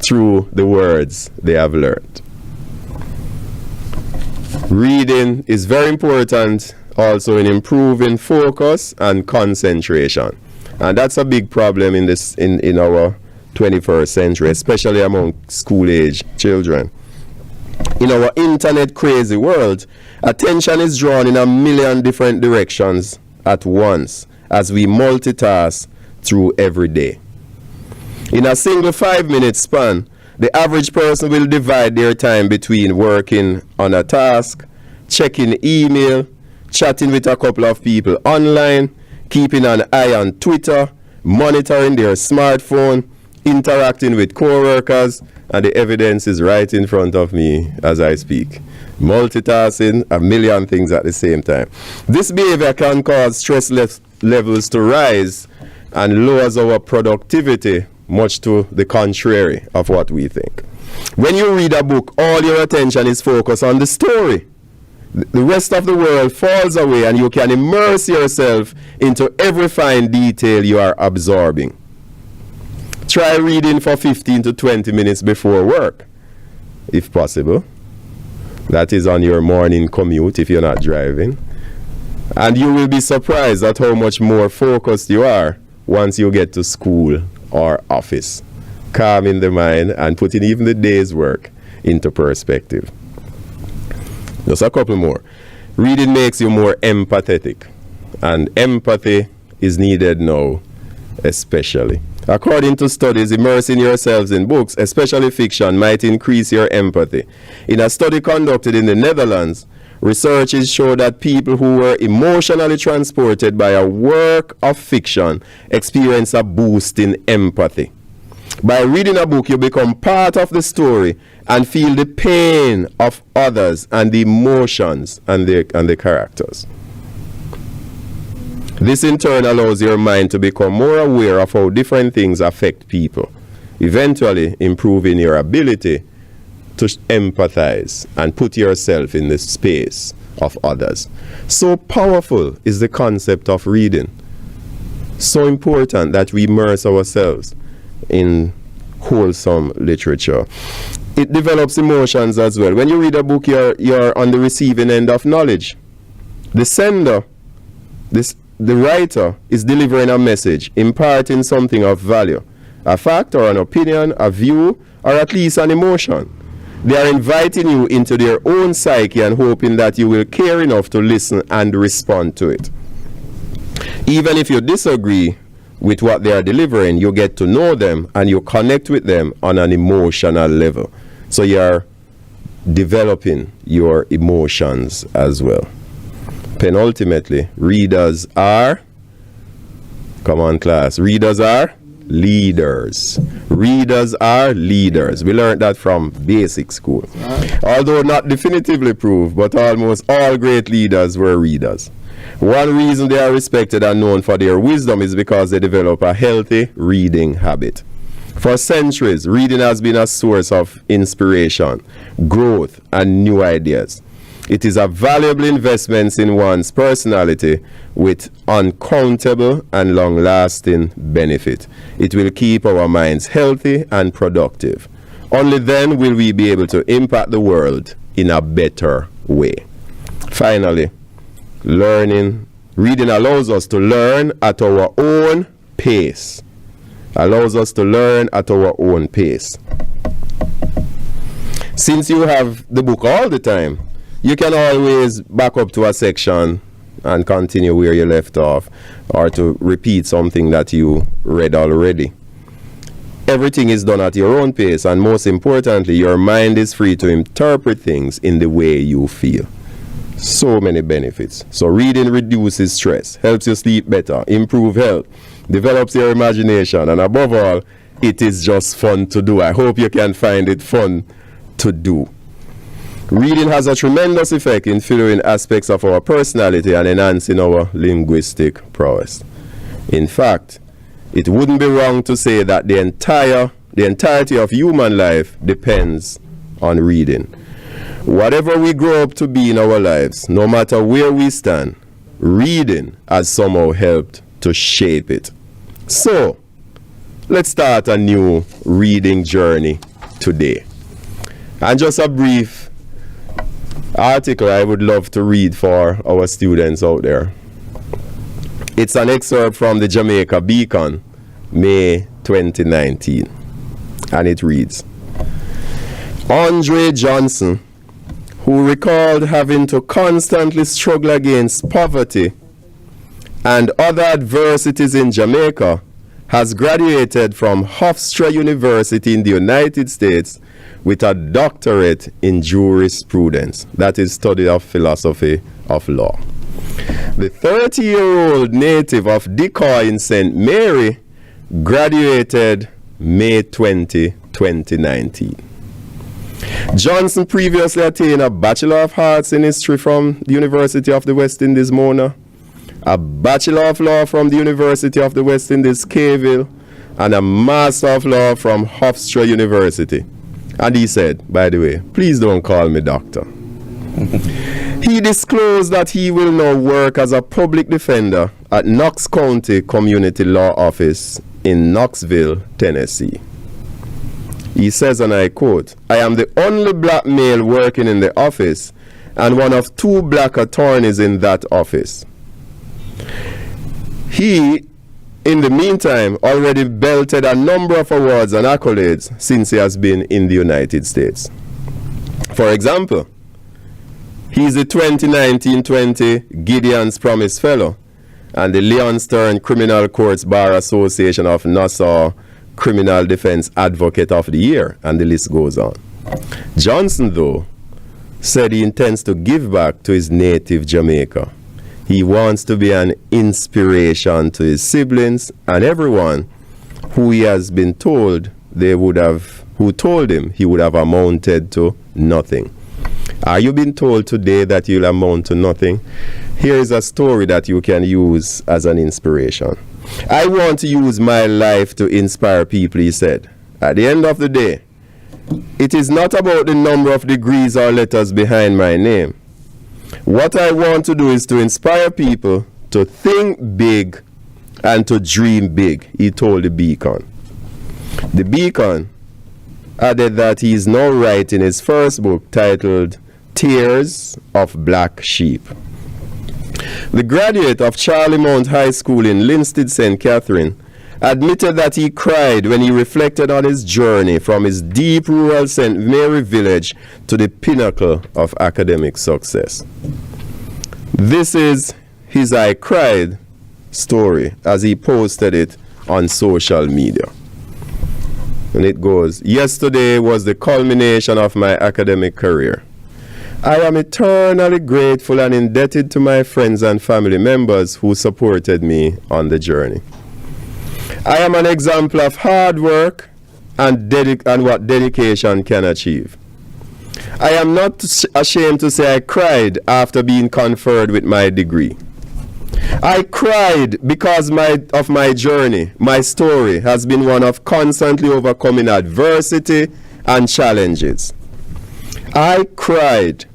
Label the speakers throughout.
Speaker 1: through the words they have learned. Reading is very important also in improving focus and concentration. And that's a big problem in our 21st century, especially among school-age children. In our internet crazy world, attention is drawn in a million different directions at once as we multitask through every day. In a single 5-minute span, the average person will divide their time between working on a task, checking email, chatting with a couple of people online, keeping an eye on Twitter, monitoring their smartphone, interacting with co-workers, and the evidence is right in front of me as I speak. Multitasking, a million things at the same time. This behavior can cause stress levels to rise and lowers our productivity, much to the contrary of what we think. When you read a book, all your attention is focused on the story. The rest of the world falls away and you can immerse yourself into every fine detail you are absorbing. Try reading for 15 to 20 minutes before work, if possible. That is on your morning commute if you're not driving. And you will be surprised at how much more focused you are once you get to school or office, calming the mind and putting even the day's work into perspective. Just a couple more. Reading makes you more empathetic, and empathy is needed now, especially. According to studies, immersing yourselves in books, especially fiction, might increase your empathy. In a study conducted in the Netherlands, researchers show that people who were emotionally transported by a work of fiction experience a boost in empathy. By reading a book, you become part of the story and feel the pain of others and the emotions and the characters. This in turn allows your mind to become more aware of how different things affect people, eventually improving your ability to empathize and put yourself in the space of others. So powerful is the concept of reading. So important that we immerse ourselves in wholesome literature. It develops emotions as well. When you read a book, you're on the receiving end of knowledge. The sender, the writer, is delivering a message, imparting something of value, a fact or an opinion, a view, or at least an emotion. They are inviting you into their own psyche and hoping that you will care enough to listen and respond to it. Even if you disagree with what they are delivering, you get to know them and you connect with them on an emotional level. So you are developing your emotions as well. Penultimately, readers are, come on class, readers are leaders. Readers are leaders. We learned that from basic school. Although not definitively proved, but almost all great leaders were readers. One reason they are respected and known for their wisdom is because they develop a healthy reading habit. For centuries, reading has been a source of inspiration, growth, and new ideas. It is a valuable investment in one's personality with uncountable and long-lasting benefit. It will keep our minds healthy and productive. Only then will we be able to impact the world in a better way. Finally, reading allows us to learn at our own pace. Allows us to learn at our own pace. Since you have the book all the time, you can always back up to a section and continue where you left off, or to repeat something that you read already. Everything is done at your own pace, and most importantly, your mind is free to interpret things in the way you feel. So many benefits. So reading reduces stress, helps you sleep better, improve health, develops your imagination, and above all, it is just fun to do. I hope you can find it fun to do. Reading has a tremendous effect in filling aspects of our personality and enhancing our linguistic prowess. In fact, it wouldn't be wrong to say that the entirety of human life depends on reading. Whatever we grow up to be in our lives, no matter where we stand, reading has somehow helped to shape it. So, let's start a new reading journey today. And just a brief article I would love to read for our students out there. It's an excerpt from the Jamaica Beacon, May 2019, and it reads, Andre Johnson, who recalled having to constantly struggle against poverty and other adversities in Jamaica, has graduated from Hofstra University in the United States with a doctorate in jurisprudence, that is, study of philosophy of law. The 30-year-old native of Decoy in St. Mary graduated May 20, 2019. Johnson previously attained a Bachelor of Arts in History from the University of the West Indies, Mona, a Bachelor of Law from the University of the West Indies, Cayville, and a Master of Law from Hofstra University. And he said, by the way, please don't call me doctor. He disclosed that he will now work as a public defender at Knox County Community Law Office in Knoxville, Tennessee. He says, and I quote, I am the only black male working in the office and one of 2 black attorneys in that office. He, in the meantime, already belted a number of awards and accolades since he has been in the United States. For example, he is the 2019-20 Gideon's Promise Fellow and the Leon Stern Criminal Courts Bar Association of Nassau Criminal Defense Advocate of the Year, and the list goes on. Johnson, though, said he intends to give back to his native Jamaica. He wants to be an inspiration to his siblings and everyone who he has been told who told him he would have amounted to nothing. Are you being told today that you'll amount to nothing? Here is a story that you can use as an inspiration. I want to use my life to inspire people, he said. At the end of the day, it is not about the number of degrees or letters behind my name. What I want to do is to inspire people to think big and to dream big, he told the Beacon. The Beacon added that he is now writing his first book titled Tears of Black Sheep. The graduate of Charlie Mount High School in Linstead, St. Catherine, admitted that he cried when he reflected on his journey from his deep rural St. Mary village to the pinnacle of academic success. This is his I cried story as he posted it on social media. And it goes, yesterday was the culmination of my academic career. I am eternally grateful and indebted to my friends and family members who supported me on the journey. I am an example of hard work and what dedication can achieve. I am not ashamed to say I cried after being conferred with my degree. I cried because of my journey. My story has been one of constantly overcoming adversity and challenges. I cried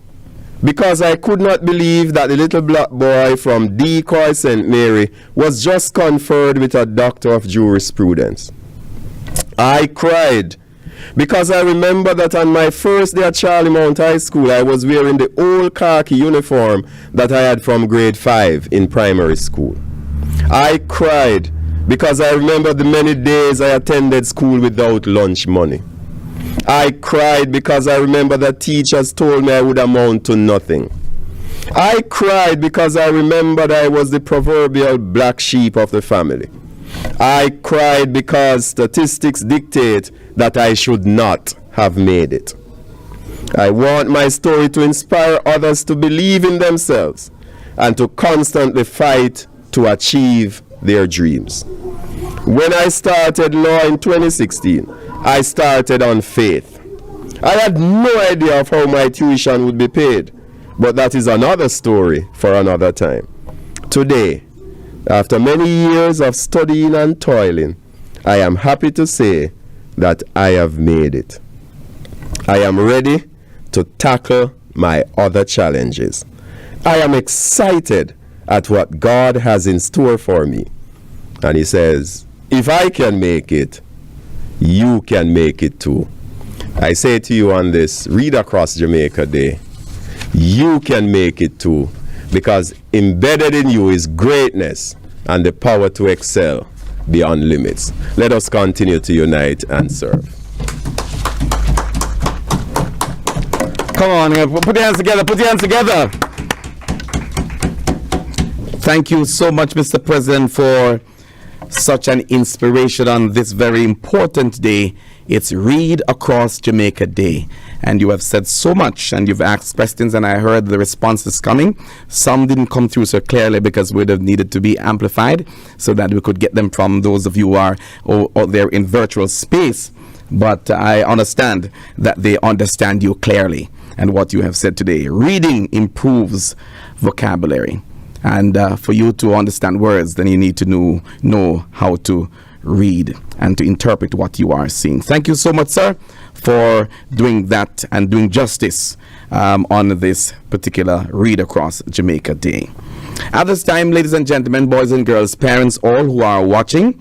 Speaker 1: because I could not believe that the little black boy from Decoy St. Mary was just conferred with a doctor of jurisprudence. I cried because I remember that on my first day at Charlie Mount High School, I was wearing the old khaki uniform that I had from grade 5 in primary school. I cried because I remember the many days I attended school without lunch money. I cried because I remember that teachers told me I would amount to nothing. I cried because I remembered I was the proverbial black sheep of the family. I cried because statistics dictate that I should not have made it. I want my story to inspire others to believe in themselves and to constantly fight to achieve their dreams. When I started law in 2016, I started on faith. I had no idea of how my tuition would be paid, but that is another story for another time. Today, after many years of studying and toiling, I am happy to say that I have made it. I am ready to tackle my other challenges. I am excited at what God has in store for me. And he says, if I can make it, you can make it too. I say to you on this Read Across Jamaica Day, you can make it too, because embedded in you is greatness and the power to excel beyond limits. Let us continue to unite and serve.
Speaker 2: Come on, put your hands together, put your hands together. Thank you so much, Mr. President, for such an inspiration on this very important day. It's Read Across Jamaica Day. And you have said so much, and you've asked questions, and I heard the responses coming. Some didn't come through so clearly because would have needed to be amplified so that we could get them from those of you who are out there in virtual space. But I understand that they understand you clearly and what you have said today. Reading improves vocabulary. And for you to understand words, then you need to know how to read and to interpret what you are seeing. Thank you so much, sir, for doing that and doing justice on this particular Read Across Jamaica Day. At this time, ladies and gentlemen, boys and girls, parents, all who are watching,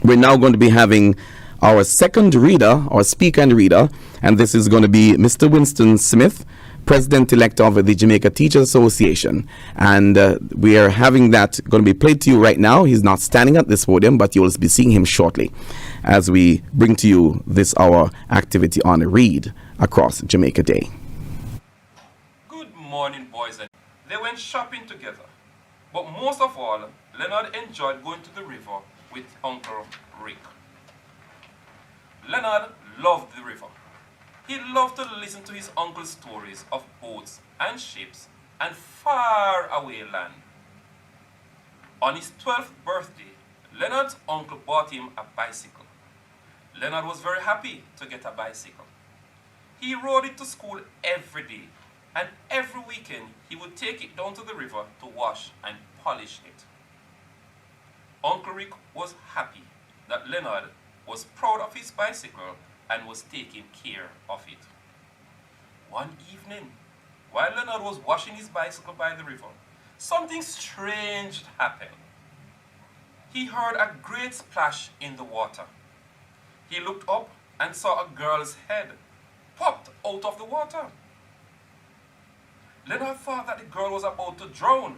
Speaker 2: we're now going to be having our second reader, or speaker and reader, and this is going to be Mr. Winston Smith, President-elect of the Jamaica Teachers Association. And we are having that going to be played to you right now. He's not standing at this podium, but you'll be seeing him shortly as we bring to you this our activity on Read Across Jamaica Day.
Speaker 3: Good morning, boys. And they went shopping together. But most of all, Leonard enjoyed going to the river with Uncle Rick. Leonard loved the river. He loved to listen to his uncle's stories of boats and ships and far away land. On his 12th birthday, Leonard's uncle bought him a bicycle. Leonard was very happy to get a bicycle. He rode it to school every day, and every weekend he would take it down to the river to wash and polish it. Uncle Rick was happy that Leonard was proud of his bicycle and was taking care of it. One evening, while Leonard was washing his bicycle by the river, something strange happened. He heard a great splash in the water. He looked up and saw a girl's head popped out of the water. Leonard thought that the girl was about to drown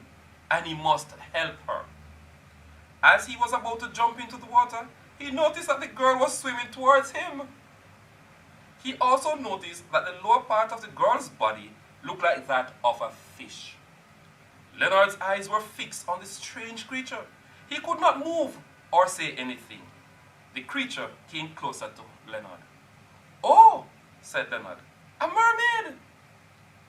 Speaker 3: and he must help her. As he was about to jump into the water, he noticed that the girl was swimming towards him. He also noticed that the lower part of the girl's body looked like that of a fish. Leonard's eyes were fixed on the strange creature. He could not move or say anything. The creature came closer to Leonard. "Oh," said Leonard, "a mermaid!"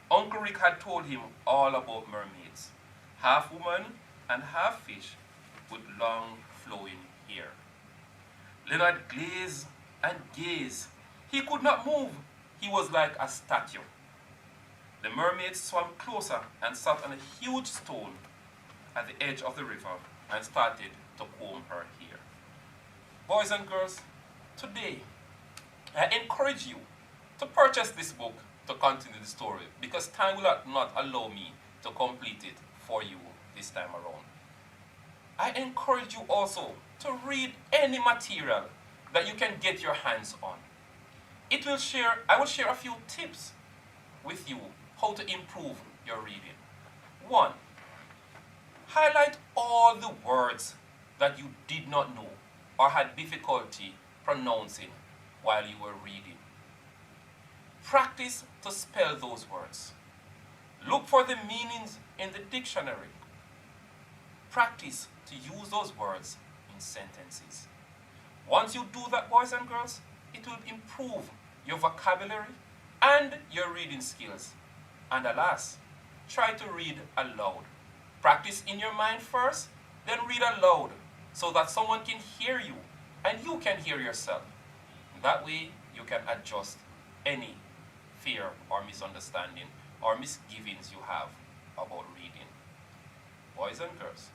Speaker 3: Uncle Rick had told him all about mermaids, half woman and half fish with long flowing hair. Leonard gazed and gazed. He could not move. He was like a statue. The mermaid swam closer and sat on a huge stone at the edge of the river and started to comb her hair. Boys and girls, today I encourage you to purchase this book to continue the story, because time will not allow me to complete it for you this time around. I encourage you also to read any material that you can get your hands on. I will share a few tips with you how to improve your reading. 1. Highlight all the words that you did not know or had difficulty pronouncing while you were reading. Practice to spell those words. Look for the meanings in the dictionary. Practice to use those words in sentences. Once you do that, boys and girls, it will improve your vocabulary and your reading skills. And alas, try to read aloud. Practice in your mind first, then read aloud so that someone can hear you and you can hear yourself. That way, you can adjust any fear or misunderstanding or misgivings you have about reading. Boys and girls,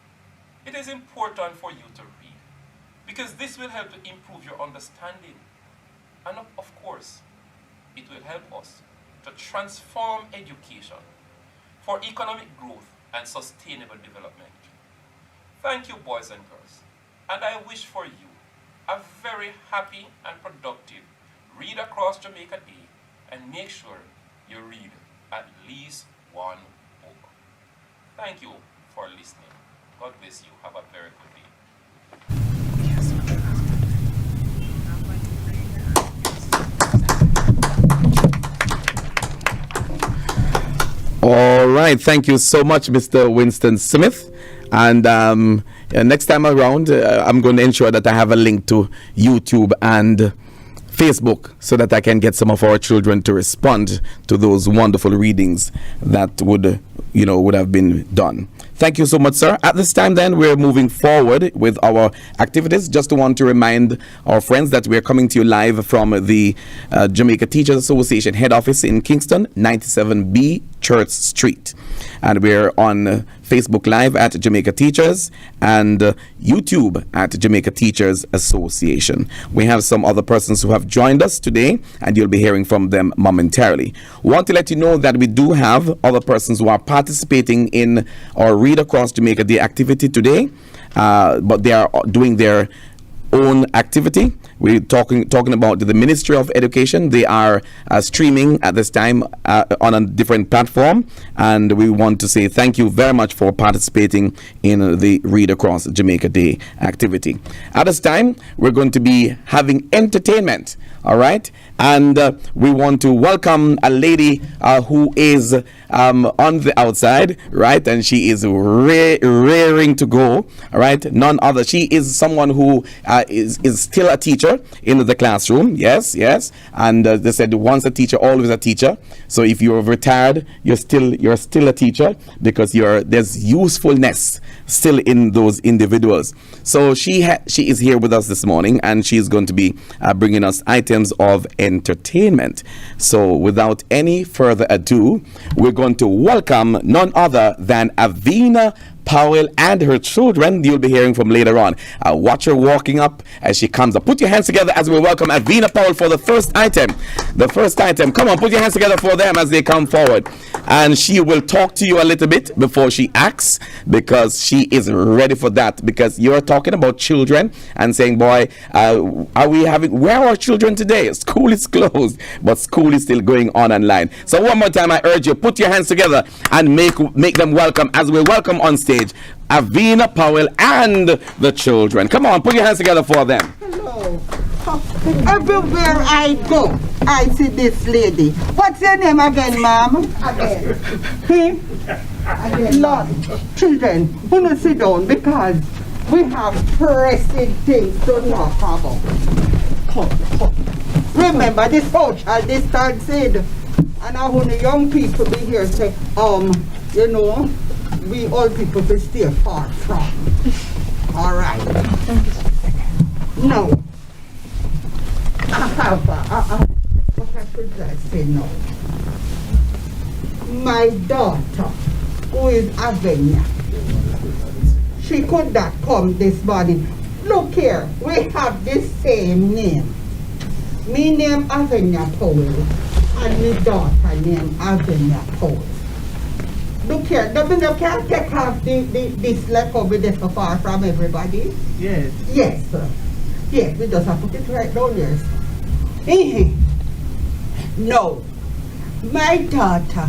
Speaker 3: it is important for you to read because this will help to improve your understanding. And of course, it will help us to transform education for economic growth and sustainable development. Thank you, boys and girls, and I wish for you a very happy and productive Read Across Jamaica Day and make sure you read at least one book. Thank you for listening. God bless you. Have a very good day.
Speaker 2: All right, thank you so much, Mr. Winston Smith. And next time around, I'm going to ensure that I have a link to YouTube and Facebook so that I can get some of our children to respond to those wonderful readings that would have been done. Thank you so much, sir. At this time, then, we're moving forward with our activities. Just want to remind our friends that we're coming to you live from the Jamaica Teachers Association head office in Kingston, 97B Church Street. And we're on Facebook Live at Jamaica Teachers and YouTube at Jamaica Teachers Association. We have some other persons who have joined us today, and you'll be hearing from them momentarily. Want to let you know that we do have other persons who are participating in our Read Across Jamaica Day activity today, but they are doing their own activity. We're talking about the Ministry of Education. They are streaming at this time on a different platform, and we want to say thank you very much for participating in the Read Across Jamaica Day activity. At this time, we're going to be having entertainment, all right? And we want to welcome a lady who is on the outside, right? And she is raring to go, all right? None other. She is someone who is still a teacher in the classroom. Yes. And they said once a teacher, always a teacher. So if you're retired, you're still a teacher, because there's usefulness still in those individuals. So she is here with us this morning, and she's going to be bringing us items of entertainment. So without any further ado, we're going to welcome none other than Avina Powell and her children. You'll be hearing from later on. Watch her walking up as she comes up. Put your hands together as we welcome Avina Powell for the first item. Come on, put your hands together for them as they come forward. And she will talk to you a little bit before she acts, because she is ready for that. Because you're talking about children and saying, boy, where are our children today? School is closed, but school is still going on online. So one more time, I urge you, put your hands together and make them welcome as we welcome on stage Avina Powell and the children. Come on, put your hands together for them.
Speaker 4: Hello. Everywhere I go, I see this lady. What's your name again, ma'am? Again. Lord, children, who not sit down, because we have pressing things to talk about. Remember the social distancing, and I want the young people be here say, we old people will stay far from. All right. No. I have what I should say now. My daughter, who is Avenia, she could not come this morning. Look here, we have the same name. Me name Avenia Powell, and my daughter named Avenia Powell. Look here, you can't take off this leg over there so far from everybody.
Speaker 5: Yes.
Speaker 4: Yes, sir. Yes, we just have to put it right down there. No. My daughter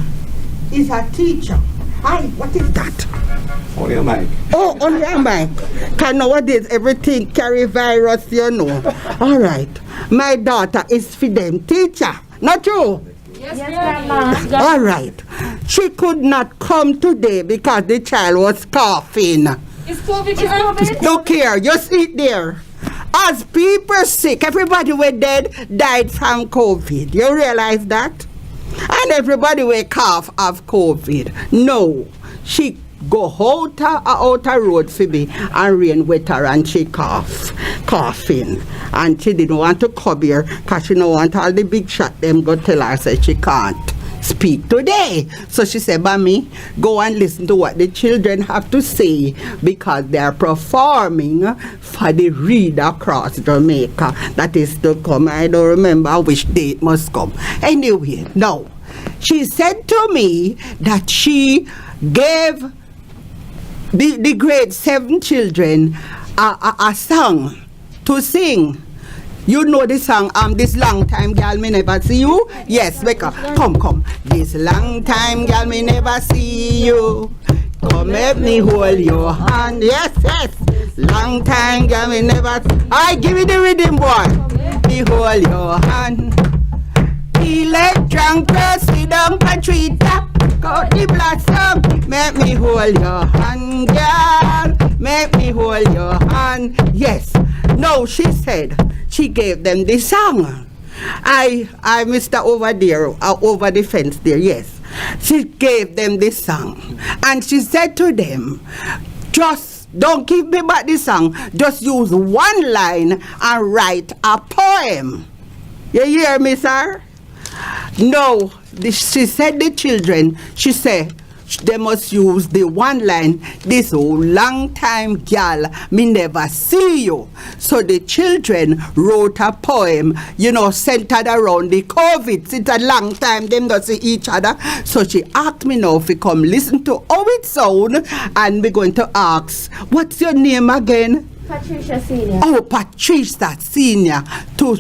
Speaker 4: is a teacher. Hi, what is that?
Speaker 2: Only a mic.
Speaker 4: Oh, only a mic. Because nowadays everything carry virus, you know. All right. My daughter is for them teacher. Not true?
Speaker 6: Yes, Grandma.
Speaker 4: All right. She could not come today because the child was coughing.
Speaker 6: It's COVID.
Speaker 4: Look here, you see it there. As people sick, everybody were dead, died from COVID. You realize that? And everybody were cough of COVID. No, she go out a road for me and rain wet her and she coughing. And she didn't want to come here because she don't want all the big shot them go tell her say she can't speak today. So she said, Mommy, go and listen to what the children have to say, because they are performing for the Read Across Jamaica that is to come. I don't remember which day it must come. Anyway, no. She said to me that she gave the grade 7 children a song to sing. You know the song, this long time, girl, me never see you. Yes, wake up. Come. This long time, girl, me never see you. Come, let me hold your hand. Yes. Long time, girl, me never. Give me the rhythm, boy. Me hold your hand. Let drunk girl sit down, Patrita. Got the blossom. Make me hold your hand, girl. Make me hold your hand. Yes. No, she said she gave them the song. I Mr. over there, over the fence there, yes. She gave them the song. And she said to them, just don't give me back the song. Just use one line and write a poem. You hear me, sir? No, she said the children, she said, they must use the one line, this long time girl, me never see you. So the children wrote a poem, centered around the COVID. It's a long time them don't see each other. So she asked me now if we come listen to how it sound, and we're going to ask, what's your name again?
Speaker 6: Patricia Senior.
Speaker 4: Oh, Patricia Senior, to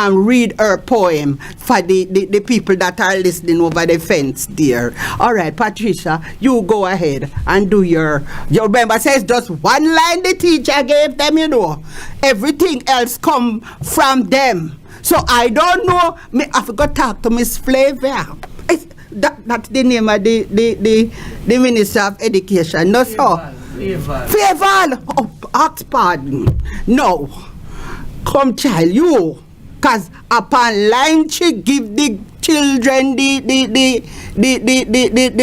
Speaker 4: read her poem for the people that are listening over the fence there. All right, Patricia, you go ahead and do your remember says just one line the teacher gave them, Everything else come from them. So I don't know, I forgot to talk to Miss Flavia. That's the name of the Minister of Education. No, so. Favor. Oh, ask pardon. No. Come, child, you. Because upon line she give the children the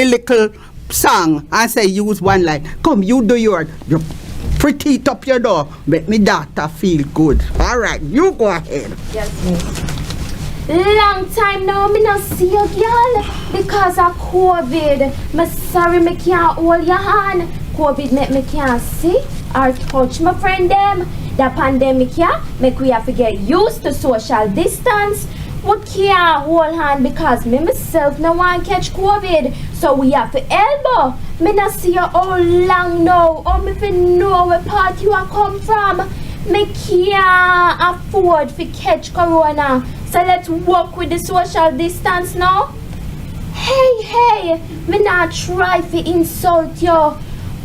Speaker 4: little song and say use one line. Come, you do yours. You pretty it up your door. Make me daughter feel good. All right, you go ahead.
Speaker 6: Yes, miss. Long time now, me not see you, girl, because of COVID. Me sorry, me can't hold your hand. COVID make me can't see or touch my friend them. The pandemic here make we have to get used to social distance. We can't hold hand because me myself no want catch COVID. So we have to elbow. Me not see you all long now. Or me fi know where part you are come from. Me can't afford to catch corona. So let's walk with the social distance now. Hey, me not try to insult you.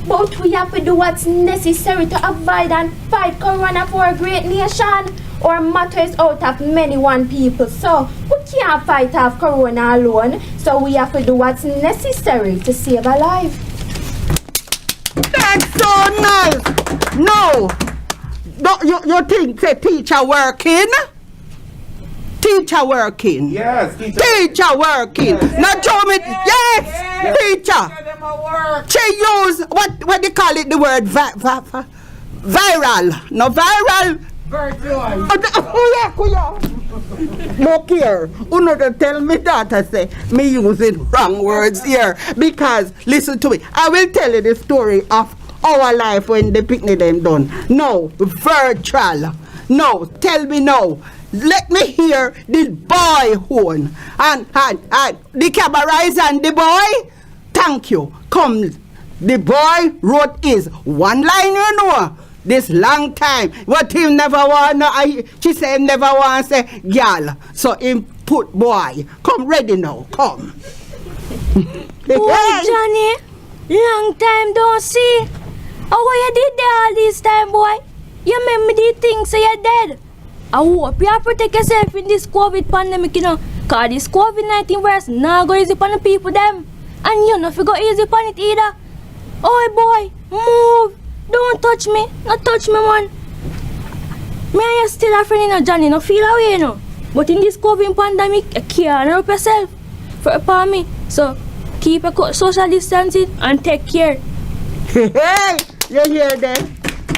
Speaker 6: But we have to do what's necessary to avoid and fight corona for a great nation. Our motto is out of many one people. So we can't fight off corona alone. So we have to do what's necessary to save a life.
Speaker 4: That's so nice. No, you think the teacher working? Teacher working.
Speaker 2: Yes,
Speaker 4: teacher working.
Speaker 2: Yes.
Speaker 4: Not show me. Yes, teacher. She use what they call it, the word viral. No viral.
Speaker 5: Virtual.
Speaker 4: Look here. Uno tell me that I say me using wrong words here. Because listen to me. I will tell you the story of our life when the picnic them done. No, virtual. No, tell me no. Let me hear the boy horn. And the camera is on the boy. Thank you. Come. The boy wrote his one line, this long time. What him never want, she said him never want to say girl. So him put boy. Come ready now. Come.
Speaker 7: Boy, Johnny, long time don't see. Oh, what you did there all this time, boy? You remember the things so you dead. I hope you protect yourself in this COVID pandemic, Cause this COVID-19 virus not go easy upon the people them. And you not go easy upon it either. Oh boy, move. Don't touch me. Not touch me, man. Me and you still a friend, Johnny. No feel away, But in this COVID pandemic, you can't help yourself. For me. So, keep a social distancing and take care.
Speaker 4: Hey, you hear that?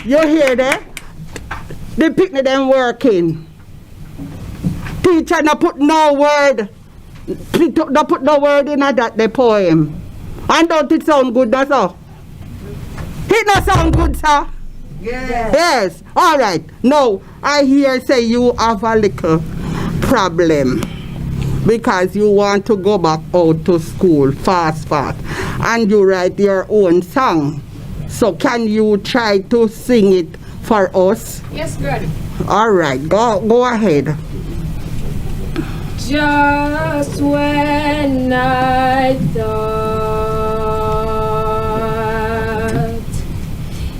Speaker 4: You hear that? The picnic them working. Teacher no put no word. No put no word in that the poem. And don't it sound good, that's all? It not sound good, sir?
Speaker 5: Yes.
Speaker 4: Yes. All right. Now, I hear say you have a little problem. Because you want to go back out to school fast. And you write your own song. So can you try to sing it for us?
Speaker 5: Yes, Granny.
Speaker 4: All right, go ahead.
Speaker 6: Just when I thought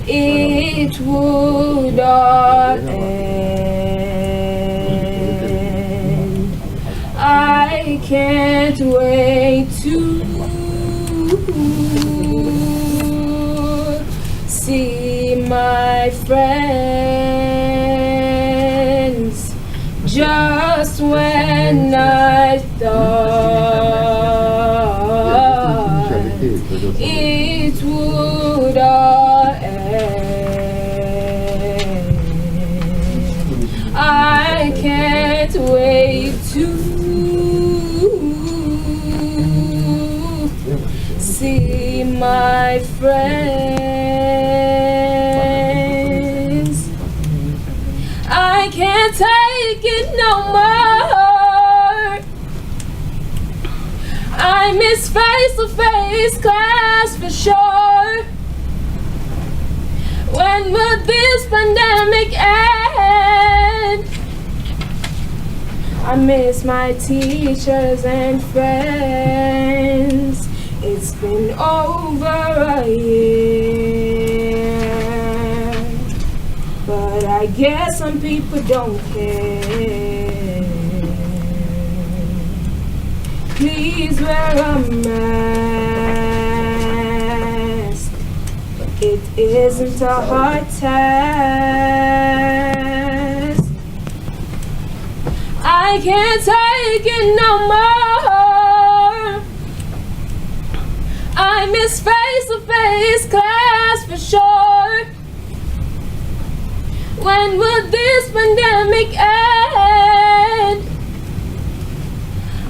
Speaker 6: it would all end, I can't wait to see my friends. Just when I thought it would all end, I can't wait to see my friends. I can't take it no more. I miss face-to-face class for sure. When will this pandemic end? I miss my teachers and friends. It's been over a year, but I guess some people don't care. Please wear a mask. It isn't a hard task. I can't take it no more. I miss face-to-face class for sure. When will this pandemic end?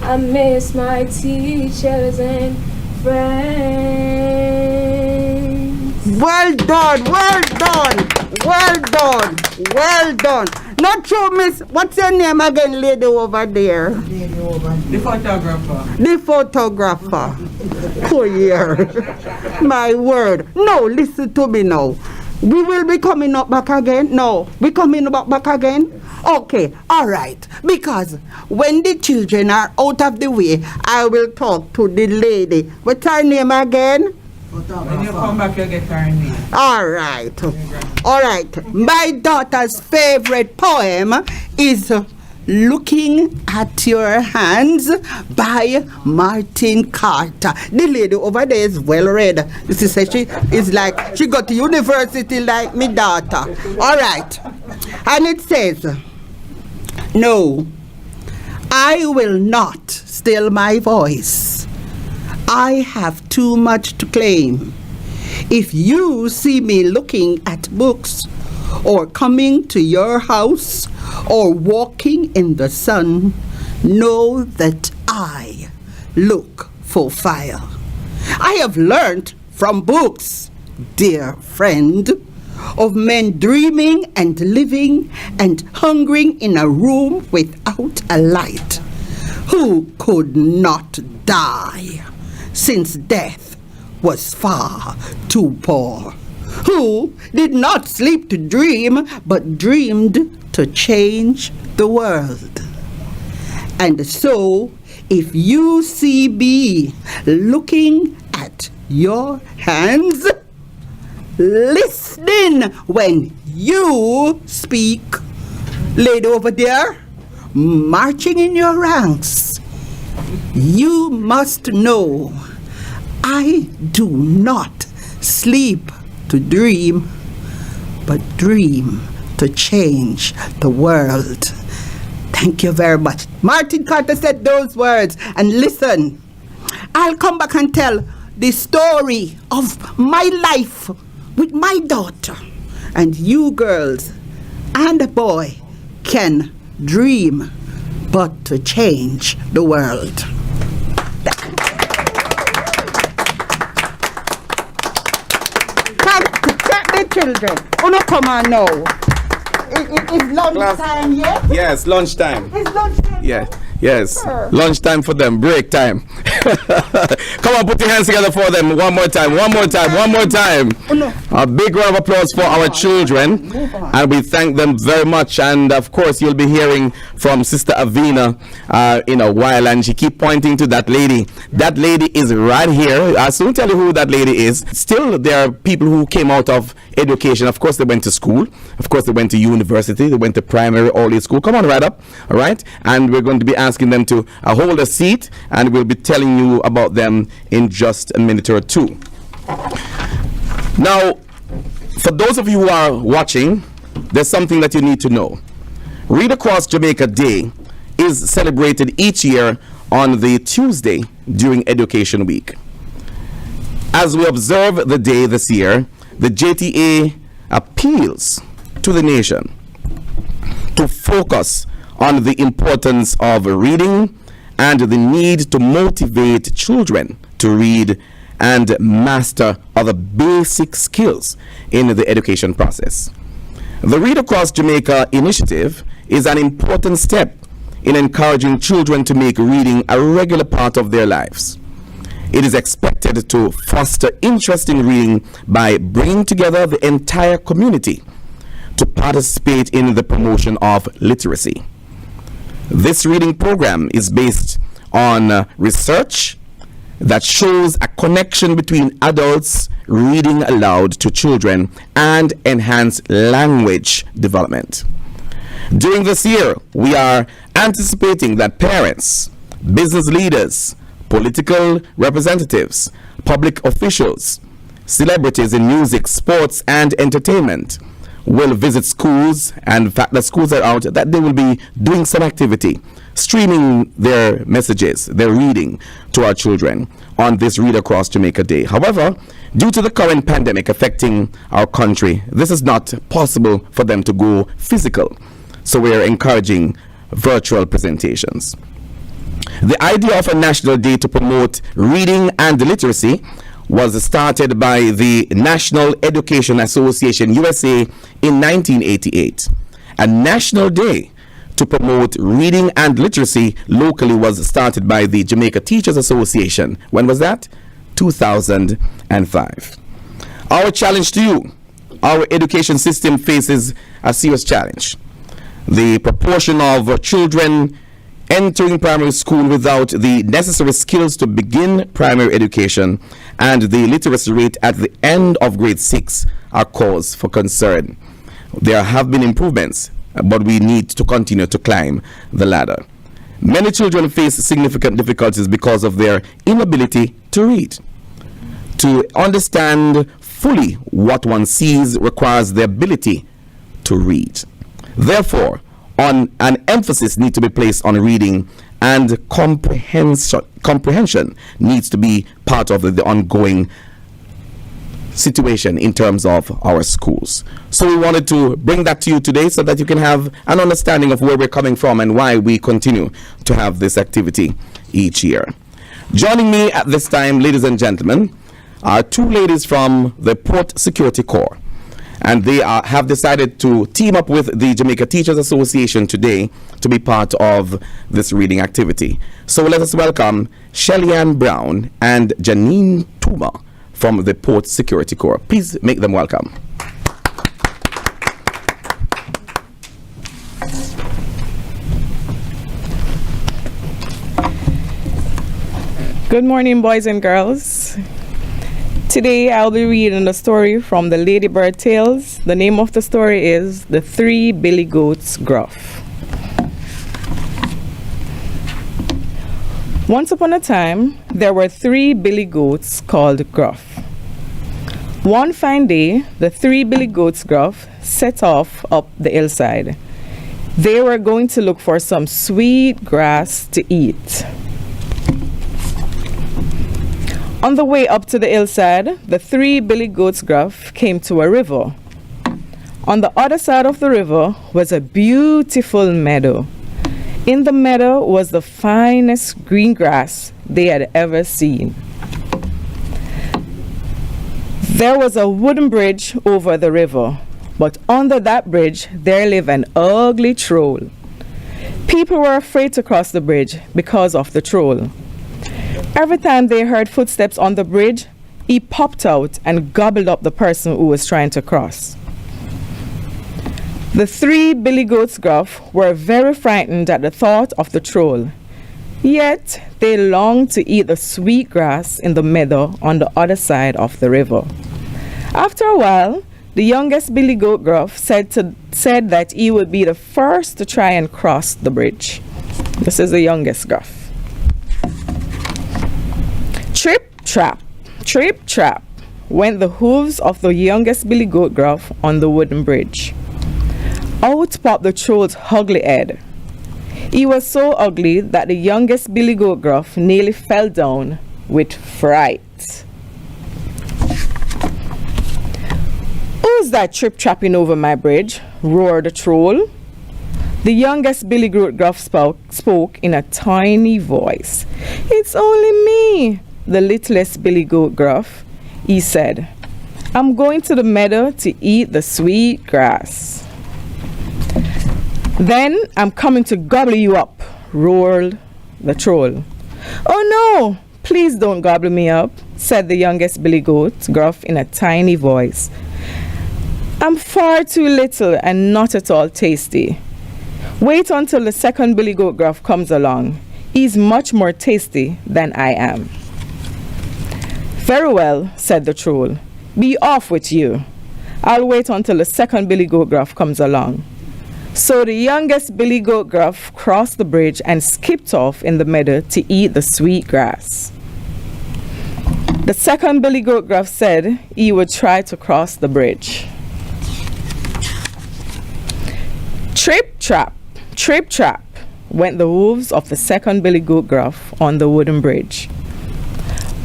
Speaker 6: I miss my teachers and friends.
Speaker 4: Well done, well done, well done, well done. Not true, miss. What's your name again, lady over there?
Speaker 5: The photographer.
Speaker 4: The photographer. Oh, yeah. My word. No, listen to me now. We will be coming up back again. No, we coming back again. Okay, all right. Because when the children are out of the way, I will talk to the lady. What's her name again?
Speaker 5: When you come back, you get her name.
Speaker 4: All right. All right. My daughter's favorite poem is Looking at Your Hands by Martin Carter. The lady over there is well read. She says she is like, she got to university like me daughter. All right. And it says, no, I will not still my voice. I have too much to claim. If you see me looking at books, or coming to your house, or walking in the sun, know that I look for fire. I have learned from books, dear friend, of men dreaming and living and hungering in a room without a light, who could not die, since death was far too poor, who did not sleep to dream, but dreamed to change the world. And so, if you see me looking at your hands, listening when you speak, lady over there, marching in your ranks, you must know I do not sleep to dream, but dream to change the world. Thank you very much. Martin Carter said those words. And listen, I'll come back and tell the story of my life with my daughter. And you girls and the boy can dream, but to change the world. Children, come on now. It's lunch time, yeah?
Speaker 2: Yes, lunchtime.
Speaker 4: It's lunchtime.
Speaker 2: Yeah. Yes. Lunchtime for them. Break time. Come on, put your hands together for them. One more time. One more time. One more time. A big round of applause for our children. And we thank them very much. And of course, you'll be hearing from Sister Avina in a while. And she keep pointing to that lady. That lady is right here. I'll soon tell you who that lady is. Still, there are people who came out of education. Of course, they went to school. Of course, they went to university. They went to primary, all school. Come on, right up. All right. And we're going to be asking them to hold a seat, and we'll be telling you about them in just a minute or two. Now, for those of you who are watching, there's something that you need to know. Read Across Jamaica Day is celebrated each year on the Tuesday during Education Week. As we observe the day this year, the JTA appeals to the nation to focus on the importance of reading and the need to motivate children to read and master other basic skills in the education process. The Read Across Jamaica initiative is an important step in encouraging children to make reading a regular part of their lives. It is expected to foster interest in reading by bringing together the entire community to participate in the promotion of literacy. This reading program is based on research that shows a connection between adults reading aloud to children and enhanced language development. During this year, we are anticipating that parents, business leaders, political representatives, public officials, celebrities in music, sports, and entertainment will visit schools, and in fact the schools are out, that they will be doing some activity, streaming their messages, their reading to our children on this Read Across Jamaica Day. However, due to the current pandemic affecting our country, this is not possible for them to go physical. So we are encouraging virtual presentations. The idea of a national day to promote reading and literacy was started by the National Education Association USA in 1988. A national day to promote reading and literacy locally was started by the Jamaica Teachers Association. When was that? 2005. Our challenge to you: our education system faces a serious challenge. The proportion of children entering primary school without the necessary skills to begin primary education and the literacy rate at the end of grade 6 are cause for concern. There have been improvements, but we need to continue to climb the ladder. Many children face significant difficulties because of their inability to read. To understand fully what one sees requires the ability to read. Therefore, an emphasis needs to be placed on reading, and comprehension needs to be part of the ongoing situation in terms of our schools. So we wanted to bring that to you today so that you can have an understanding of where we're coming from and why we continue to have this activity each year. Joining me at this time, ladies and gentlemen, are two ladies from the Port Security Corps. And they have decided to team up with the Jamaica Teachers Association today to be part of this reading activity. So let us welcome Shelly-Ann Brown and Janine Tuma from the Port Security Corps. Please make them welcome.
Speaker 5: Good morning, boys and girls. Today I'll be reading the story from the Ladybird Tales. The name of the story is The Three Billy Goats Gruff. Once upon a time, there were 3 billy goats called Gruff. One fine day, the 3 billy goats Gruff set off up the hillside. They were going to look for some sweet grass to eat. On the way up to the hillside, the 3 billy goats Gruff came to a river. On the other side of the river was a beautiful meadow. In the meadow was the finest green grass they had ever seen. There was a wooden bridge over the river, but under that bridge there lived an ugly troll. People were afraid to cross the bridge because of the troll. Every time they heard footsteps on the bridge, he popped out and gobbled up the person who was trying to cross. The 3 billy goats gruff were very frightened at the thought of the troll, yet they longed to eat the sweet grass in the meadow on the other side of the river. After a while, the youngest billy goat gruff said that he would be the first to try and cross the bridge. This is the youngest gruff. Trip, trap, went the hooves of the youngest billy goat gruff on the wooden bridge. Out popped the troll's ugly head. He was so ugly that the youngest billy goat gruff nearly fell down with fright. "Who's that trip-trapping over my bridge?" roared the troll. The youngest billy goat gruff spoke in a tiny voice. "It's only me, the littlest billy goat gruff," he said. "I'm going to the meadow to eat the sweet grass." "Then I'm coming to gobble you up," roared the troll. "Oh no, please don't gobble me up," said the youngest billy goat gruff in a tiny voice. "I'm far too little and not at all tasty. Wait until the second billy goat gruff comes along. He's much more tasty than I am." "Very well," said the troll. "Be off with you. I'll wait until the second billy goat gruff comes along." So the youngest billy goat gruff crossed the bridge and skipped off in the meadow to eat the sweet grass. The second billy goat gruff said he would try to cross the bridge. Trip, trap, went the hooves of the second billy goat gruff on the wooden bridge.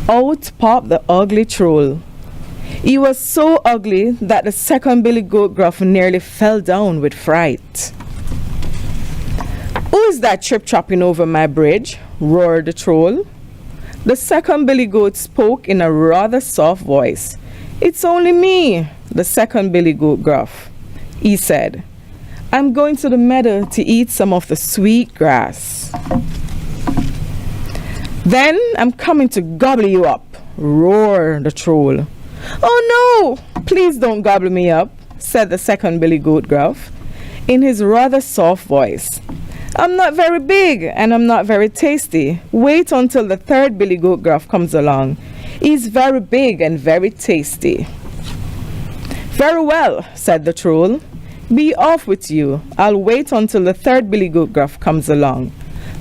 Speaker 5: Out popped the ugly troll. He was so ugly that the second billy goat gruff nearly fell down with fright. "Who is that trip-trapping over my bridge?" roared the troll. The second billy goat spoke in a rather soft voice. "It's only me, the second billy goat gruff," he said. "I'm going to the meadow to eat some of the sweet grass." "Then I'm coming to gobble you up," roared the troll. "Oh no, please don't gobble me up," said the second billy goat gruff in his rather soft voice. "I'm not very big and I'm not very tasty. Wait until the third billy goat gruff comes along. He's very big and very tasty." "Very well," said the troll. "Be off with you. I'll wait until the third billy goat gruff comes along."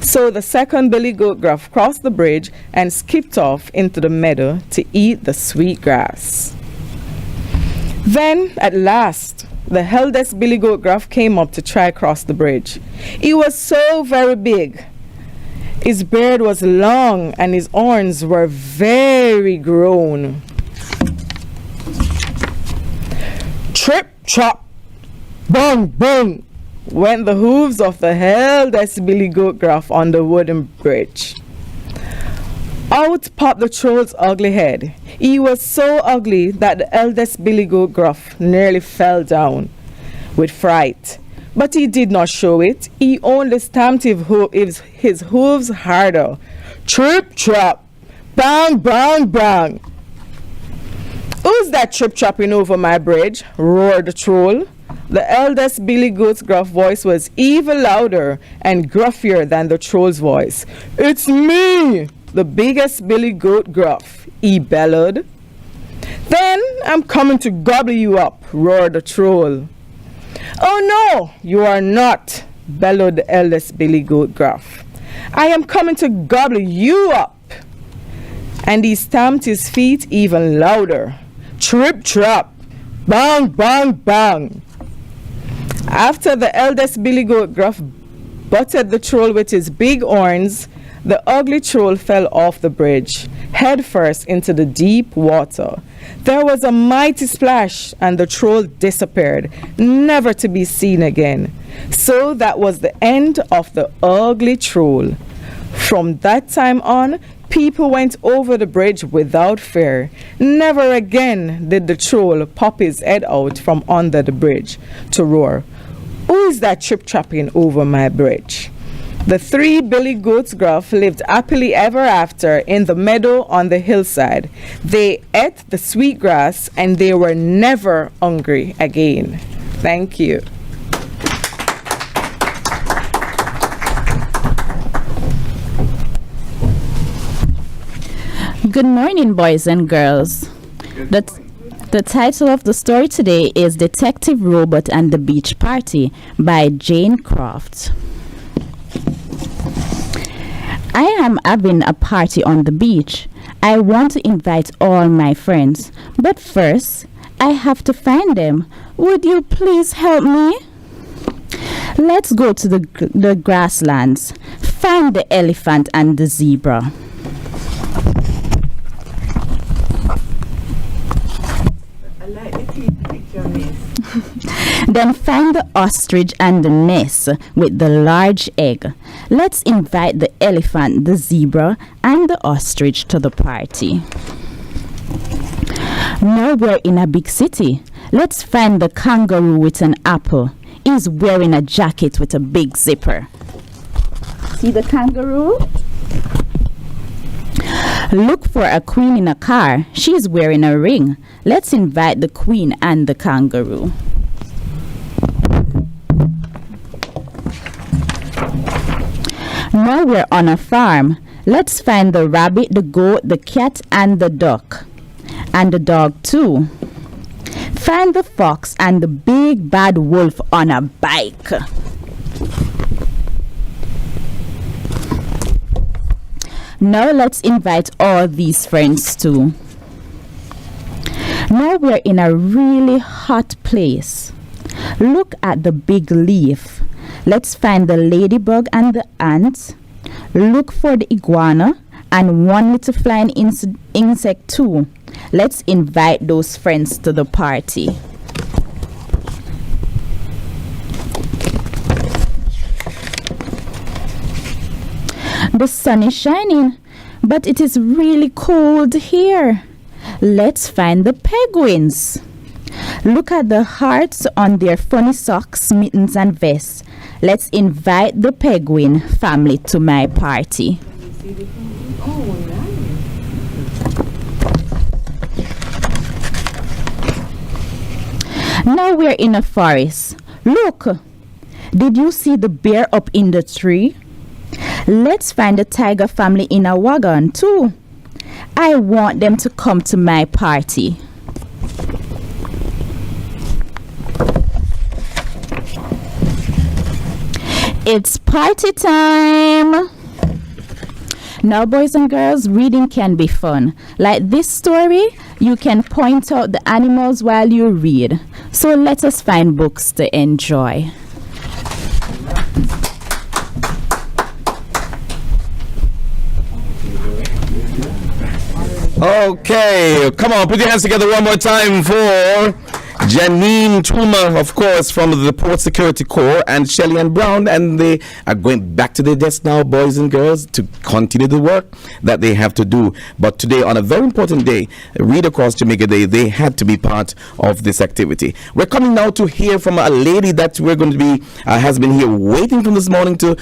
Speaker 5: So the second billy goat gruff crossed the bridge and skipped off into the meadow to eat the sweet grass. Then, at last, the eldest billy goat gruff came up to try cross the bridge. He was so very big. His beard was long and his horns were very grown. Trip, trap, bang, bang, went the hooves of the eldest billy goat gruff on the wooden bridge. Out popped the troll's ugly head. He was so ugly that the eldest billy goat gruff nearly fell down with fright. But he did not show it. He only stamped his hooves harder. Trip, trap, bang, bang, bang. "Who's that trip-trapping over my bridge?" roared the troll. The eldest billy goat's gruff voice was even louder and gruffier than the troll's voice. "It's me, the biggest billy goat gruff," he bellowed. "Then I'm coming to gobble you up," roared the troll. "Oh no, you are not," bellowed the eldest billy goat gruff. "I am coming to gobble you up." And he stamped his feet even louder. Trip, trap, bang, bang, bang. After the eldest billy goat gruff butted the troll with his big horns, the ugly troll fell off the bridge, head first into the deep water. There was a mighty splash and the troll disappeared, never to be seen again. So that was the end of the ugly troll. From that time on, people went over the bridge without fear. Never again did the troll pop his head out from under the bridge to roar, "Who is that trip-trapping over my bridge?" The 3 billy goats gruff lived happily ever after in the meadow on the hillside. They ate the sweet grass and they were never hungry again. Thank you.
Speaker 8: Good morning, boys and girls. The title of the story today is Detective Robot and the Beach Party by Jane Croft. I am having a party on the beach. I want to invite all my friends, but first, I have to find them. Would you please help me? Let's go to the grasslands. Find the elephant and the zebra. Then find the ostrich and the nest with the large egg. Let's invite the elephant, the zebra, and the ostrich to the party. Now we're in a big city. Let's find the kangaroo with an apple. He's wearing a jacket with a big zipper. See the kangaroo? Look for a queen in a car. She's wearing a ring. Let's invite the queen and the kangaroo. Now we're on a farm. Let's find the rabbit, the goat, the cat, and the duck. And the dog too. Find the fox and the big bad wolf on a bike. Now let's invite all these friends too. Now we're in a really hot place. Look at the big leaf. Let's find the ladybug and the ant. Look for the iguana and one little flying insect too. Let's invite those friends to the party. The sun is shining, but it is really cold here. Let's find the penguins. Look at the hearts on their funny socks, mittens, and vests. Let's invite the penguin family to my party. Now we're in a forest. Look, did you see the bear up in the tree? Let's find the tiger family in a wagon too. I want them to come to my party. It's party time! Now, boys and girls, reading can be fun. Like this story, you can point out the animals while you read. So let us find books to enjoy.
Speaker 2: Okay, come on, put your hands together one more time for Janine Tuma, of course, from the Port Security Corps, and Shelley Ann Brown, and they are going back to their desk now, boys and girls, to continue the work that they have to do. But today, on a very important day, Read Across Jamaica Day, they had to be part of this activity. We're coming now to hear from a lady that we're going to be, has been here waiting from this morning to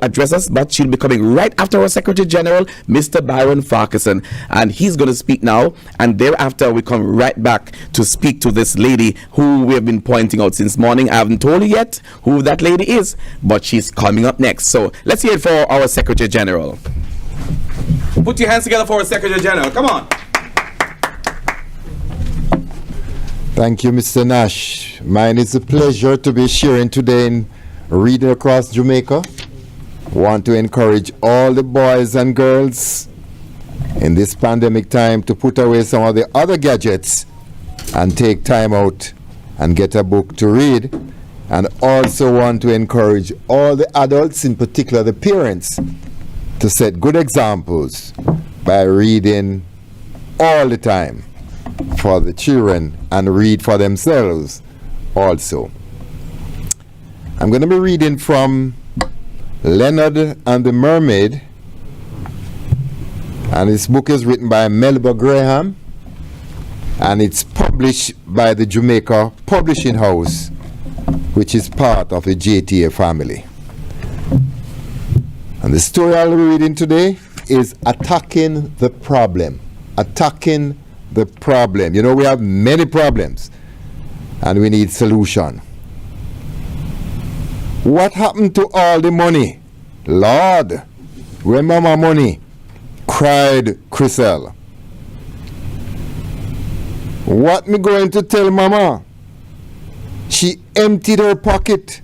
Speaker 2: address us, but she'll be coming right after our Secretary General, Mr. Byron Farquharson, and he's going to speak now, and thereafter we come right back to speak to this lady who we have been pointing out since morning. I haven't told you yet who that lady is, but she's coming up next. So let's hear it for our Secretary General. Put your hands together for our Secretary General. Come on.
Speaker 9: Thank you, Mr. Nash. Mine is a pleasure to be sharing today in Reading Across Jamaica. Want to encourage all the boys and girls in this pandemic time to put away some of the other gadgets and take time out and get a book to read, and also want to encourage all the adults, in particular the parents, to set good examples by reading all the time for the children and read for themselves also. I'm going to be reading from Leonard and the Mermaid, and this book is written by Melba Graham, and it's published by the Jamaica Publishing House, which is part of the JTA family. And the story I'll be reading today is attacking the problem. Attacking the problem. You know, we have many problems and we need solution. What happened to all the money? Lord, where mama money? Cried Chriselle. What me going to tell mama? She emptied her pocket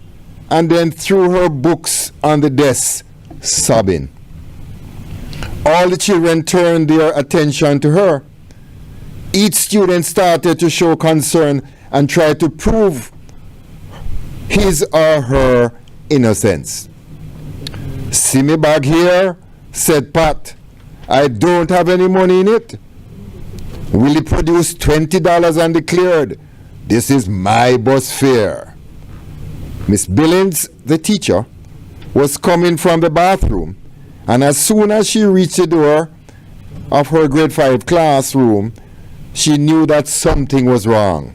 Speaker 9: and then threw her books on the desk, sobbing. All the children turned their attention to her. Each student started to show concern and try to prove his or her innocence. See me bag here, said Pat. I don't have any money in it. Willie produced $20 and declared, this is my bus fare. Miss Billings, the teacher, was coming from the bathroom, and as soon as she reached the door of her grade 5 classroom, she knew that something was wrong.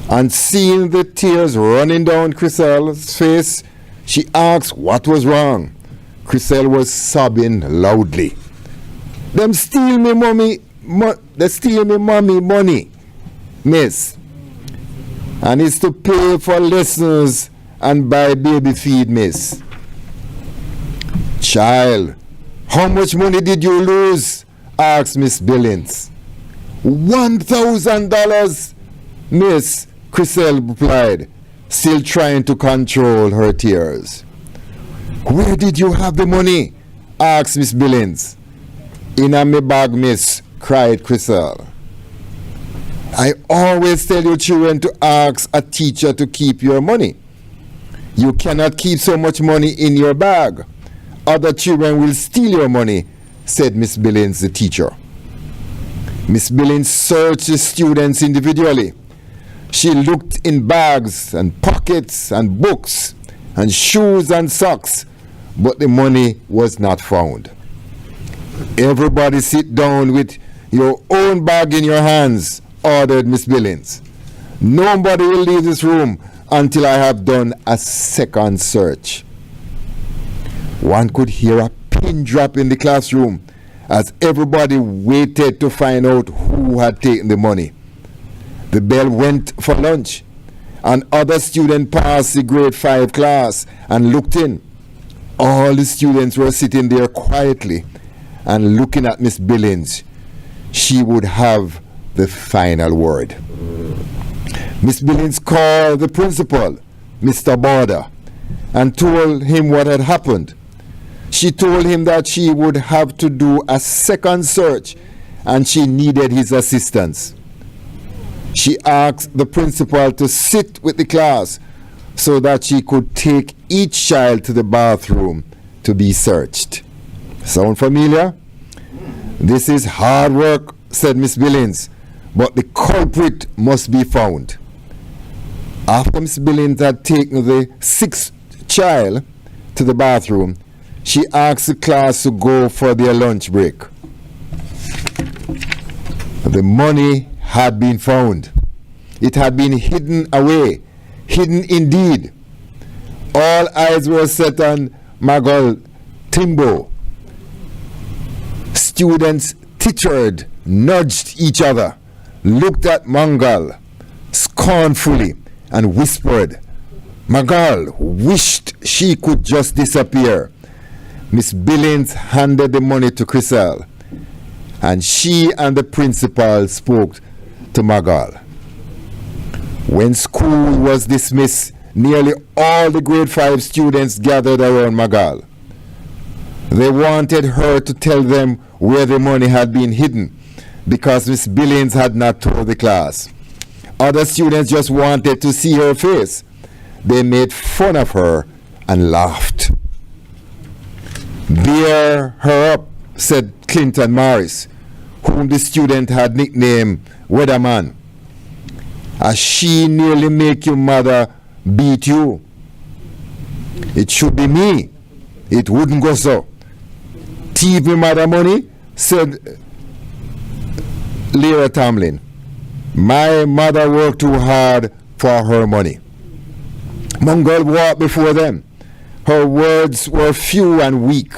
Speaker 9: And seeing the tears running down Chriselle's face, she asked what was wrong. Chriselle was sobbing loudly. Them steal me mommy, they steal me mommy money, miss. And it's to pay for lessons and buy baby feed, miss. Child, how much money did you lose? Asked Miss Billings. $1,000, miss, Chriselle replied, still trying to control her tears. Where did you have the money? Asked Miss Billings. In a me bag, miss, cried Chriselle. I always tell you children to ask a teacher to keep your money. You cannot keep so much money in your bag. Other children will steal your money, said Miss Billings, the teacher. Miss Billings searched the students individually. She looked in bags and pockets and books and shoes and socks, but the money was not found. Everybody sit down with your own bag in your hands, ordered Miss Billings. Nobody will leave this room until I have done a second search. One could hear a pin drop in the classroom as everybody waited to find out who had taken the money. The bell went for lunch, and other students passed the grade 5 class and looked in. All the students were sitting there quietly and looking at Miss Billings. She would have the final word. Miss Billings called the principal, Mr. Border, and told him what had happened. She told him that she would have to do a second search and she needed his assistance. She asked the principal to sit with the class so that she could take each child to the bathroom to be searched. Sound familiar? This is hard work, said Miss Billings, but the culprit must be found. After Miss Billings had taken the 6th child to the bathroom, she asked the class to go for their lunch break. The money had been found. It had been hidden away, hidden indeed. All eyes were set on Magol Timbo. Students tittered, nudged each other, looked at Mangal scornfully and whispered. Magal wished she could just disappear. Miss Billings handed the money to Chriselle, and she and the principal spoke to Magal. When school was dismissed, nearly all the grade 5 students gathered around Magal. They wanted her to tell them where the money had been hidden because Miss Billings had not told the class. Other students just wanted to see her face. They made fun of her and laughed. Bear her up, said Clinton Morris, whom the student had nicknamed Weatherman. As she nearly make your mother beat you. It should be me. It wouldn't go so. Thief me mother money, said Lyra Tamlin. My mother worked too hard for her money. Mongol walked before them, Her words were few and weak.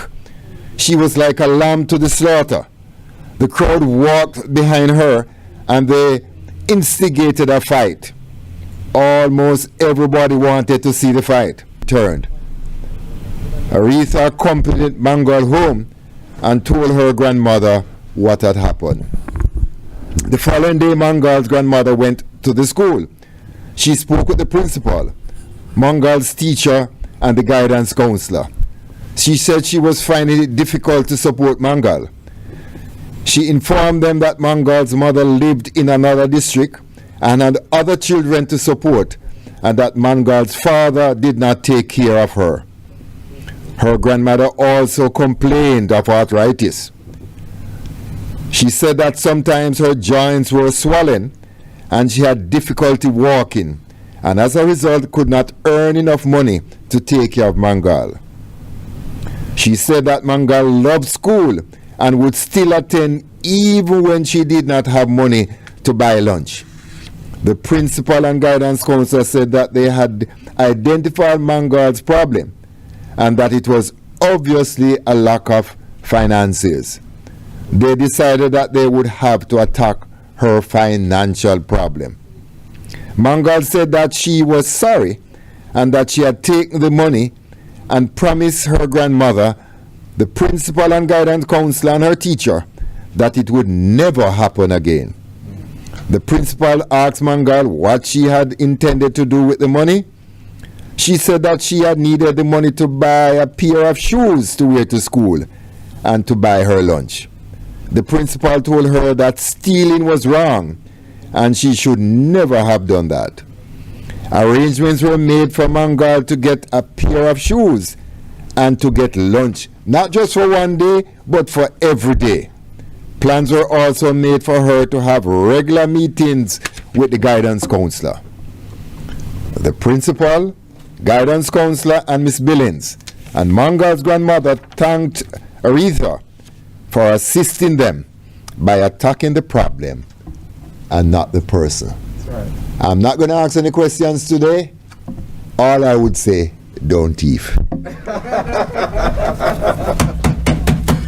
Speaker 9: She was like a lamb to the slaughter. The crowd walked behind her and they instigated a fight. Almost everybody wanted to see the fight. Turned. Aretha accompanied Mangal home and told her grandmother what had happened. The following day, Mangal's grandmother went to the school. She spoke with the principal, Mangal's teacher, and the guidance counselor. She said she was finding it difficult to support Mangal. She informed them that Mangal's mother lived in another district and had other children to support, and that Mangal's father did not take care of her. Her grandmother also complained of arthritis. She said that sometimes her joints were swollen and she had difficulty walking, and as a result could not earn enough money to take care of Mangal. She said that Mangal loved school and would still attend even when she did not have money to buy lunch. The principal and guidance counselor said that they had identified Mangal's problem and that it was obviously a lack of finances. They decided that they would have to attack her financial problem. Mangal said that she was sorry and that she had taken the money and promised her grandmother, the principal and guidance counselor, and her teacher that it would never happen again. The principal asked Mangal what she had intended to do with the money. She said that she had needed the money to buy a pair of shoes to wear to school and to buy her lunch. The principal told her that stealing was wrong and she should never have done that. Arrangements were made for Mangal to get a pair of shoes and to get lunch, not just for one day, but for every day. Plans were also made for her to have regular meetings with the guidance counselor. The principal, guidance counselor, and Miss Billings and Mangal's grandmother thanked Aretha for assisting them by attacking the problem and not the person. That's right. I'm not going to ask any questions today. All I would say, don't thief.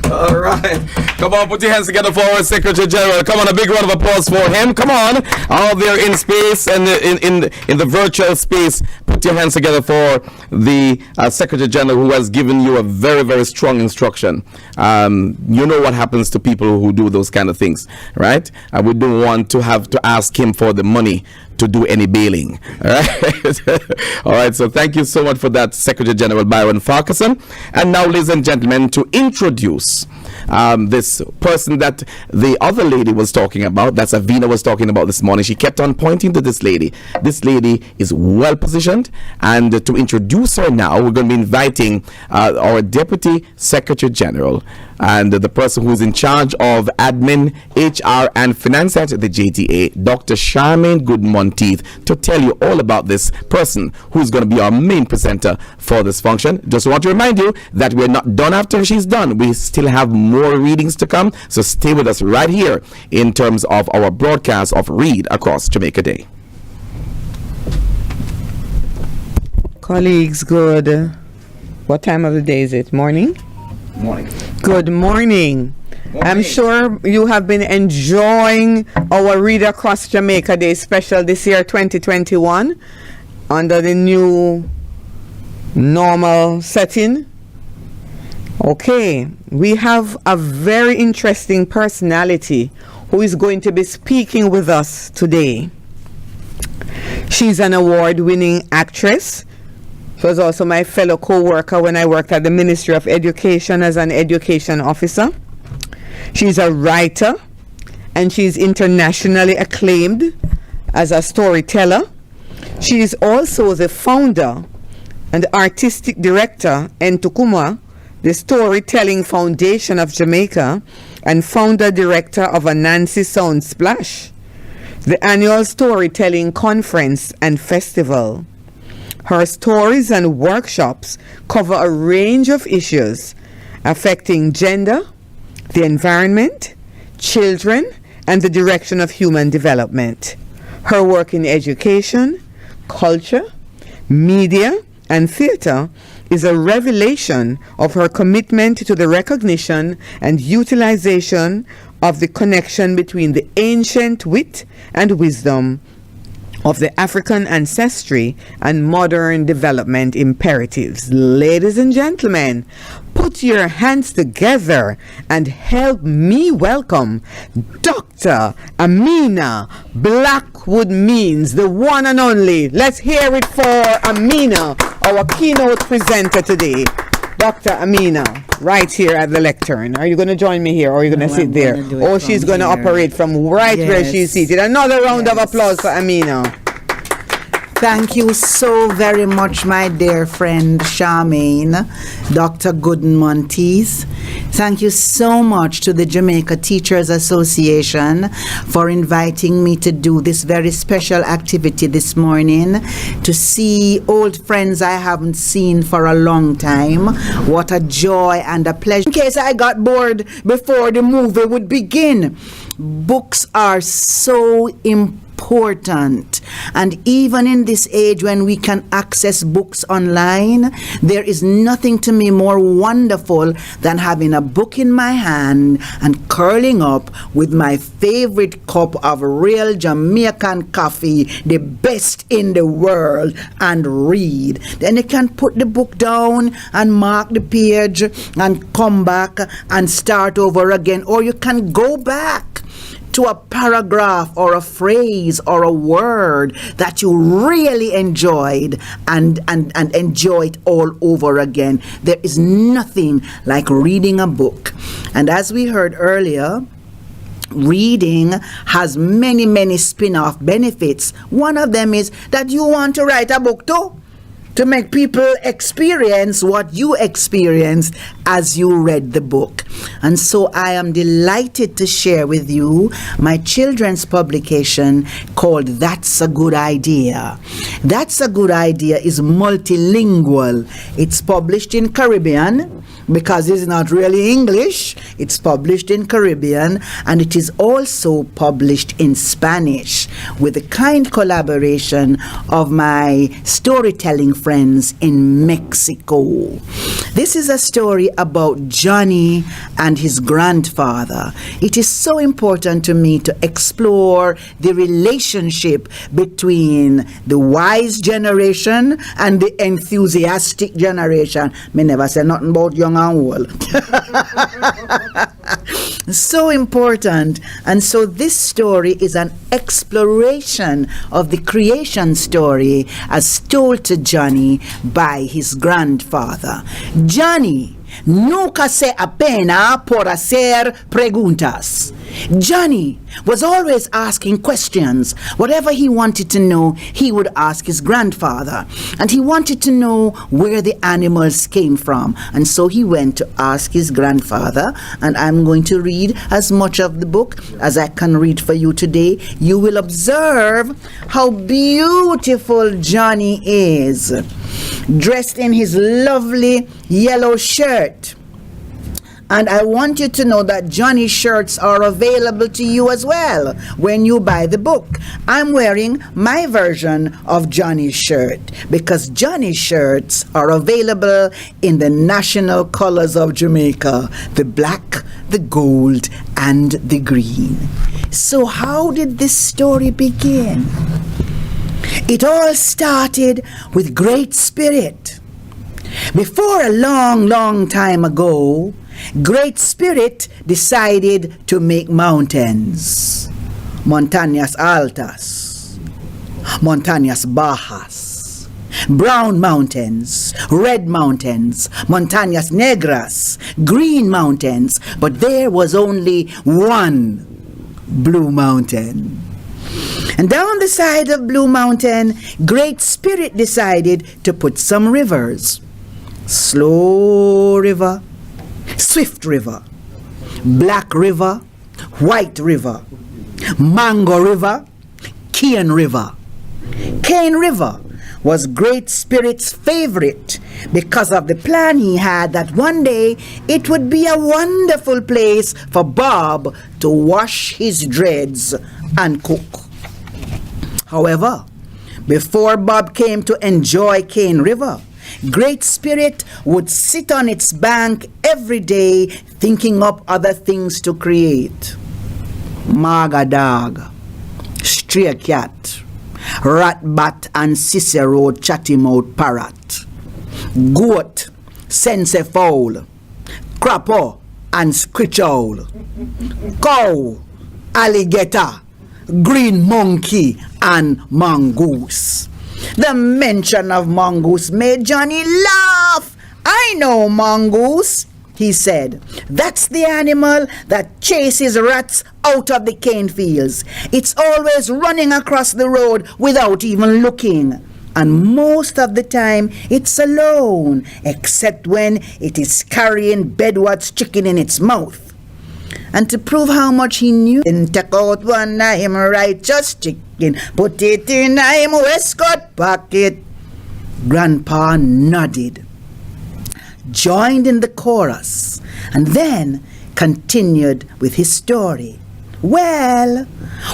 Speaker 2: All right. Come on, put your hands together for our Secretary General. Come on, a big round of applause for him. Come on. All there in space and in the virtual space, put your hands together for the Secretary General, who has given you a very, very strong instruction. You know what happens to people who do those kind of things, right? We don't want to have to ask him for the money to do any bailing. All right. All right. So thank you so much for that, Secretary General Byron Farquharson. And now, ladies and gentlemen, to introduce this person that the other lady was talking about, that's Avina was talking about this morning. She kept on pointing to this lady. This lady is well positioned, and to introduce her now, we're going to be inviting our Deputy Secretary General and the person who is in charge of admin, HR, and finance at the JTA, Dr. Charmaine Good-Monteith, to tell you all about this person who is going to be our main presenter for this function. Just want to remind you that we're not done after she's done. We still have more readings to come, so stay with us right here in terms of our broadcast of Read Across Jamaica Day.
Speaker 4: Colleagues, good. What time of the day is it? Morning?
Speaker 2: Morning.
Speaker 4: Good morning. I'm sure you have been enjoying our Read Across Jamaica Day special this year, 2021, under the new normal setting. Okay, we have a very interesting personality who is going to be speaking with us today. She's an award-winning actress. She was also my fellow co-worker when I worked at the Ministry of Education as an education officer. She's a writer, and she's internationally acclaimed as a storyteller. She is also the founder and artistic director in Tukuma, the Storytelling Foundation of Jamaica, and founder director of Anansi Sound Splash, the annual storytelling conference and festival. Her stories and workshops cover a range of issues affecting gender, the environment, children, and the direction of human development. Her work in education, culture, media, and theater
Speaker 10: is a revelation of her commitment to the recognition and utilization of the connection between the ancient wit and wisdom of the African ancestry and modern development imperatives. Ladies and gentlemen, put your hands together and help me welcome Dr. Amina Blackwood Means, the one and only. Let's hear it for Amina, our keynote presenter today. Dr. Amina, right here at the lectern. Are you going to join me here or are you going to sit there? Oh, she's going to operate from right where she's seated. Another round of applause for Amina.
Speaker 11: Thank you so very much, my dear friend Charmaine, Dr. Gooden Monteith. Thank you so much to the Jamaica Teachers Association for inviting me to do this very special activity this morning, to see old friends I haven't seen for a long time. What a joy and a pleasure. In case I got bored before the movie would begin, books are so important, and even in this age when we can access books online, there is nothing to me more wonderful than having a book in my hand and curling up with my favorite cup of real Jamaican coffee, the best in the world, and read. Then you can put the book down and mark the page and come back and start over again, or you can go back to a paragraph or a phrase or a word that you really enjoyed and enjoy it all over again. There is nothing like reading a book. And as we heard earlier, reading has many spin-off benefits. One of them is that you want to write a book too, to make people experience what you experienced as you read the book. And so I am delighted to share with you my children's publication called That's a Good Idea. That's a Good Idea is multilingual. It's published in Caribbean, because it's not really English. It's published in Caribbean, and it is also published in Spanish with the kind collaboration of my storytelling friends in Mexico. This is a story about Johnny and his grandfather. It is so important to me to explore the relationship between the wise generation and the enthusiastic generation. Me never say nothing about young and old. So important. And so this story is an exploration of the creation story as told to Johnny by his grandfather. Johnny nunca se apena por hacer preguntas. Johnny was always asking questions. Whatever he wanted to know, he would ask his grandfather. And he wanted to know where the animals came from. And so he went to ask his grandfather. And I'm going to read as much of the book as I can read for you today. You will observe how beautiful Johnny is, dressed in his lovely yellow shirt. And I want you to know that Johnny's shirts are available to you as well when you buy the book. I'm wearing my version of Johnny's shirt because Johnny's shirts are available in the national colors of Jamaica: the black, the gold, and the green. So how did this story begin? It all started with Great Spirit. Before a long time ago, Great Spirit decided to make mountains. Montañas altas, montañas bajas, brown mountains, red mountains, montañas negras, green mountains, but there was only one blue mountain. And down the side of Blue Mountain, Great Spirit decided to put some rivers. Slow River, Swift River, Black River, White River, Mango River, Cane River. Cane River was Great Spirit's favorite because of the plan he had that one day it would be a wonderful place for Bob to wash his dreads and cook. However, before Bob came to enjoy Cane River, Great Spirit would sit on its bank every day thinking up other things to create. Maga dog, stray cat, rat bat and Cicero chatty mouth parrot, goat, sense fowl, crapper and screech owl, cow, alligator, green monkey and mongoose. The mention of mongoose made Johnny laugh. I know mongoose, he said. That's the animal that chases rats out of the cane fields. It's always running across the road without even looking. And most of the time, it's alone, except when it is carrying Bedward's chicken in its mouth. And to prove how much he knew, then take out one of him righteous chicken, put it in him waistcoat pocket. Grandpa nodded, joined in the chorus, and then continued with his story. Well,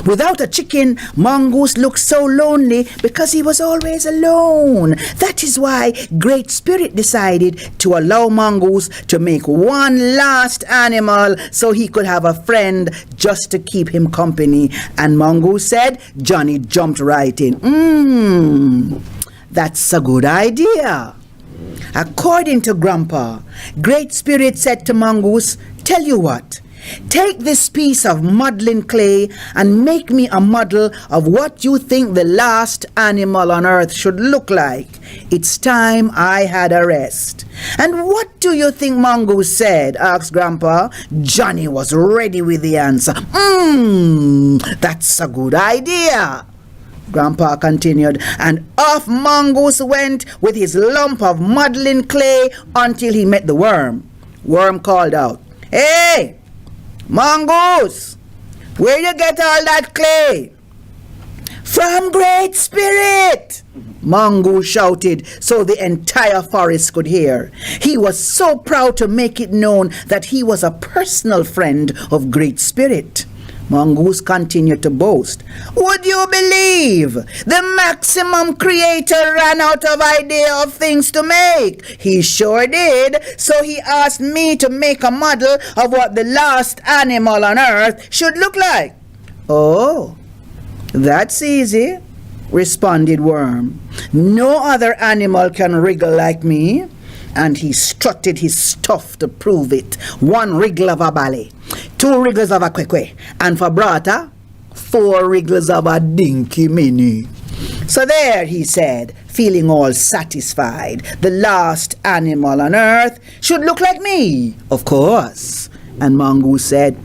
Speaker 11: without a chicken, Mongoose looked so lonely because he was always alone. That is why Great Spirit decided to allow Mongoose to make one last animal so he could have a friend just to keep him company. And Mongoose said, Johnny jumped right in. That's a good idea. According to Grandpa, Great Spirit said to Mongoose, tell you what, take this piece of modeling clay and make me a model of what you think the last animal on earth should look like. It's time I had a rest. And what do you think Mongoose said? Asked Grandpa. Johnny was ready with the answer. That's a good idea. Grandpa continued, and off Mongoose went with his lump of modeling clay until he met the worm. Worm called out, Hey, Mongoose, where you get all that clay? From Great Spirit, Mongoose shouted so the entire forest could hear. He was so proud to make it known that he was a personal friend of Great Spirit. Mongoose continued to boast. Would you believe the maximum creator ran out of idea of things to make? He sure did. So he asked me to make a model of what the last animal on earth should look like. Oh, that's easy, responded Worm. No other animal can wriggle like me. And he strutted his stuff to prove it. 1 wriggle of a ballet, 2 wriggles of a kwekwe, and for Brata, 4 wriggles of a dinky mini. So there, he said, feeling all satisfied. The last animal on earth should look like me, of course. And Mongoose said,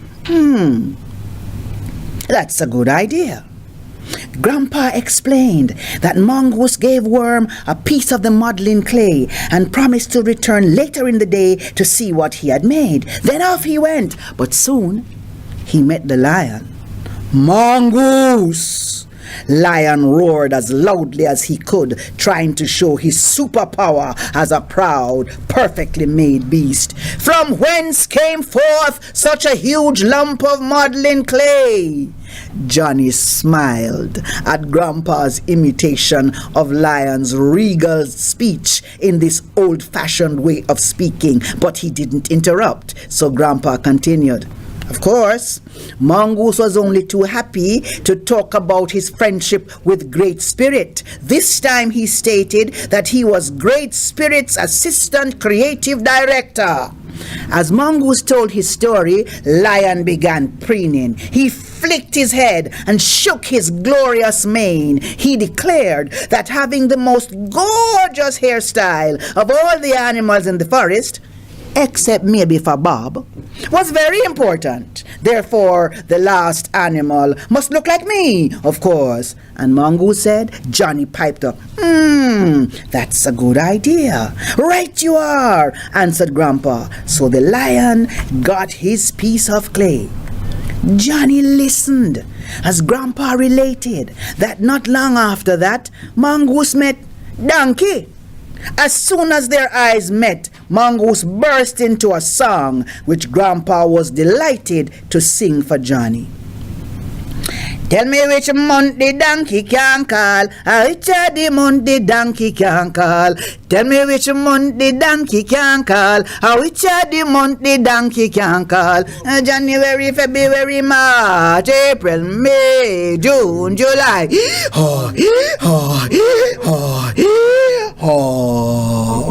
Speaker 11: that's a good idea. Grandpa explained that Mongoose gave Worm a piece of the modeling clay and promised to return later in the day to see what he had made. Then off he went, but soon he met the lion. Mongoose! Lion roared as loudly as he could, trying to show his superpower as a proud, perfectly made beast. From whence came forth such a huge lump of modeling clay? Johnny smiled at Grandpa's imitation of Lion's regal speech in this old-fashioned way of speaking, but he didn't interrupt, so Grandpa continued. Of course, Mongoose was only too happy to talk about his friendship with Great Spirit. This time he stated that he was Great Spirit's assistant creative director. As Mongoose told his story, Lion began preening. He flicked his head and shook his glorious mane. He declared that having the most gorgeous hairstyle of all the animals in the forest, except maybe for Bob, was very important. Therefore, the last animal must look like me, of course. And Mongoose said, Johnny piped up, that's a good idea. Right you are, answered Grandpa. So the lion got his piece of clay. Johnny listened as Grandpa related that not long after that, Mongoose met Donkey. As soon as their eyes met, Mongoose burst into a song which Grandpa was delighted to sing for Johnny. Tell me which month the donkey can call. Which are the month the donkey can call. Tell me which month the donkey can call. Which are the month the donkey can call. January, February, March, April, May, June, July. Oh, oh, oh, oh.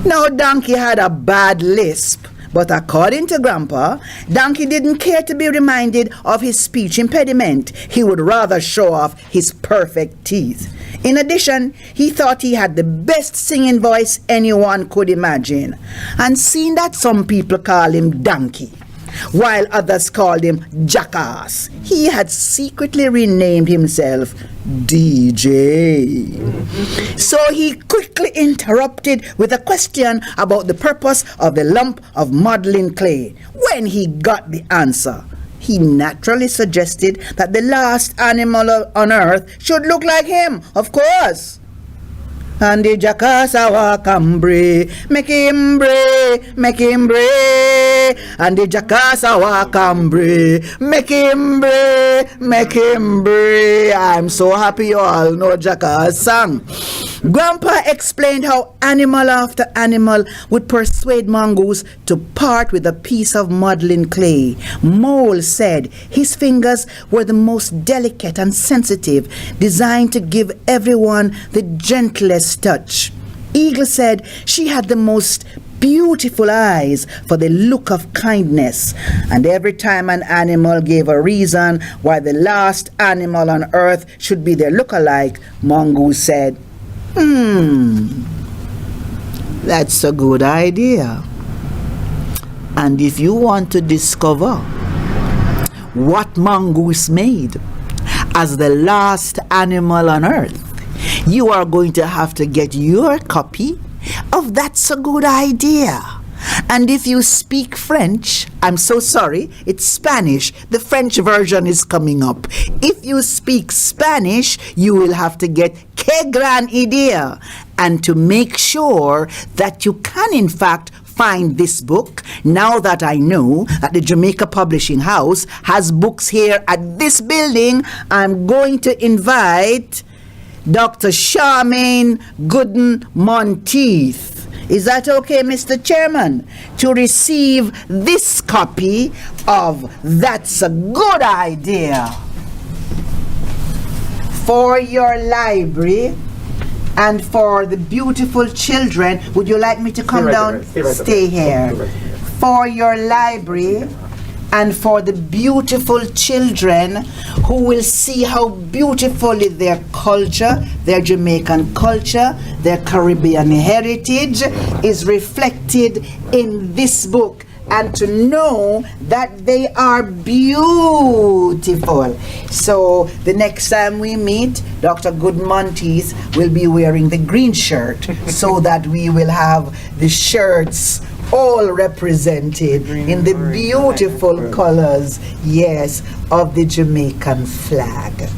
Speaker 11: Now Donkey had a bad lisp. But according to Grandpa, Donkey didn't care to be reminded of his speech impediment. He would rather show off his perfect teeth. In addition, he thought he had the best singing voice anyone could imagine. And seeing that some people call him Donkey, while others called him Jackass, he had secretly renamed himself DJ. So he quickly interrupted with a question about the purpose of the lump of modeling clay. When he got the answer, he naturally suggested that the last animal on earth should look like him, of course. And the jackass a walk and bray, make him bray, make him bray. And the jackass a walk and bray, make him bray, make him bray. I'm so happy you all know Jackass song. Grandpa explained how animal after animal would persuade mongoose to part with a piece of modeling clay. Mole said his fingers were the most delicate and sensitive, designed to give everyone the gentlest touch. Eagle said she had the most beautiful eyes for the look of kindness. And every time an animal gave a reason why the last animal on earth should be their look-alike, Mongoose said, that's a good idea. And if you want to discover what Mongoose made as the last animal on earth, you are going to have to get your copy of That's a Good Idea. And if you speak French, I'm so sorry, it's Spanish. The French version is coming up. If you speak Spanish, you will have to get Que Gran Idea. And to make sure that you can in fact find this book, now that I know that the Jamaica Publishing House has books here at this building, I'm going to invite Dr. Charmaine Gooden Monteith. Is that okay, Mr. Chairman, to receive this copy of That's a Good Idea for your library and for the beautiful children? Would you like me to come down? Stay here. For your library and for the beautiful children who will see how beautifully their culture, their Jamaican culture, their Caribbean heritage is reflected in this book, and to know that they are beautiful. So the next time we meet, Dr. Goodmonteith will be wearing the green shirt so that we will have the shirts all represented in the beautiful colors, yes, of the Jamaican flag.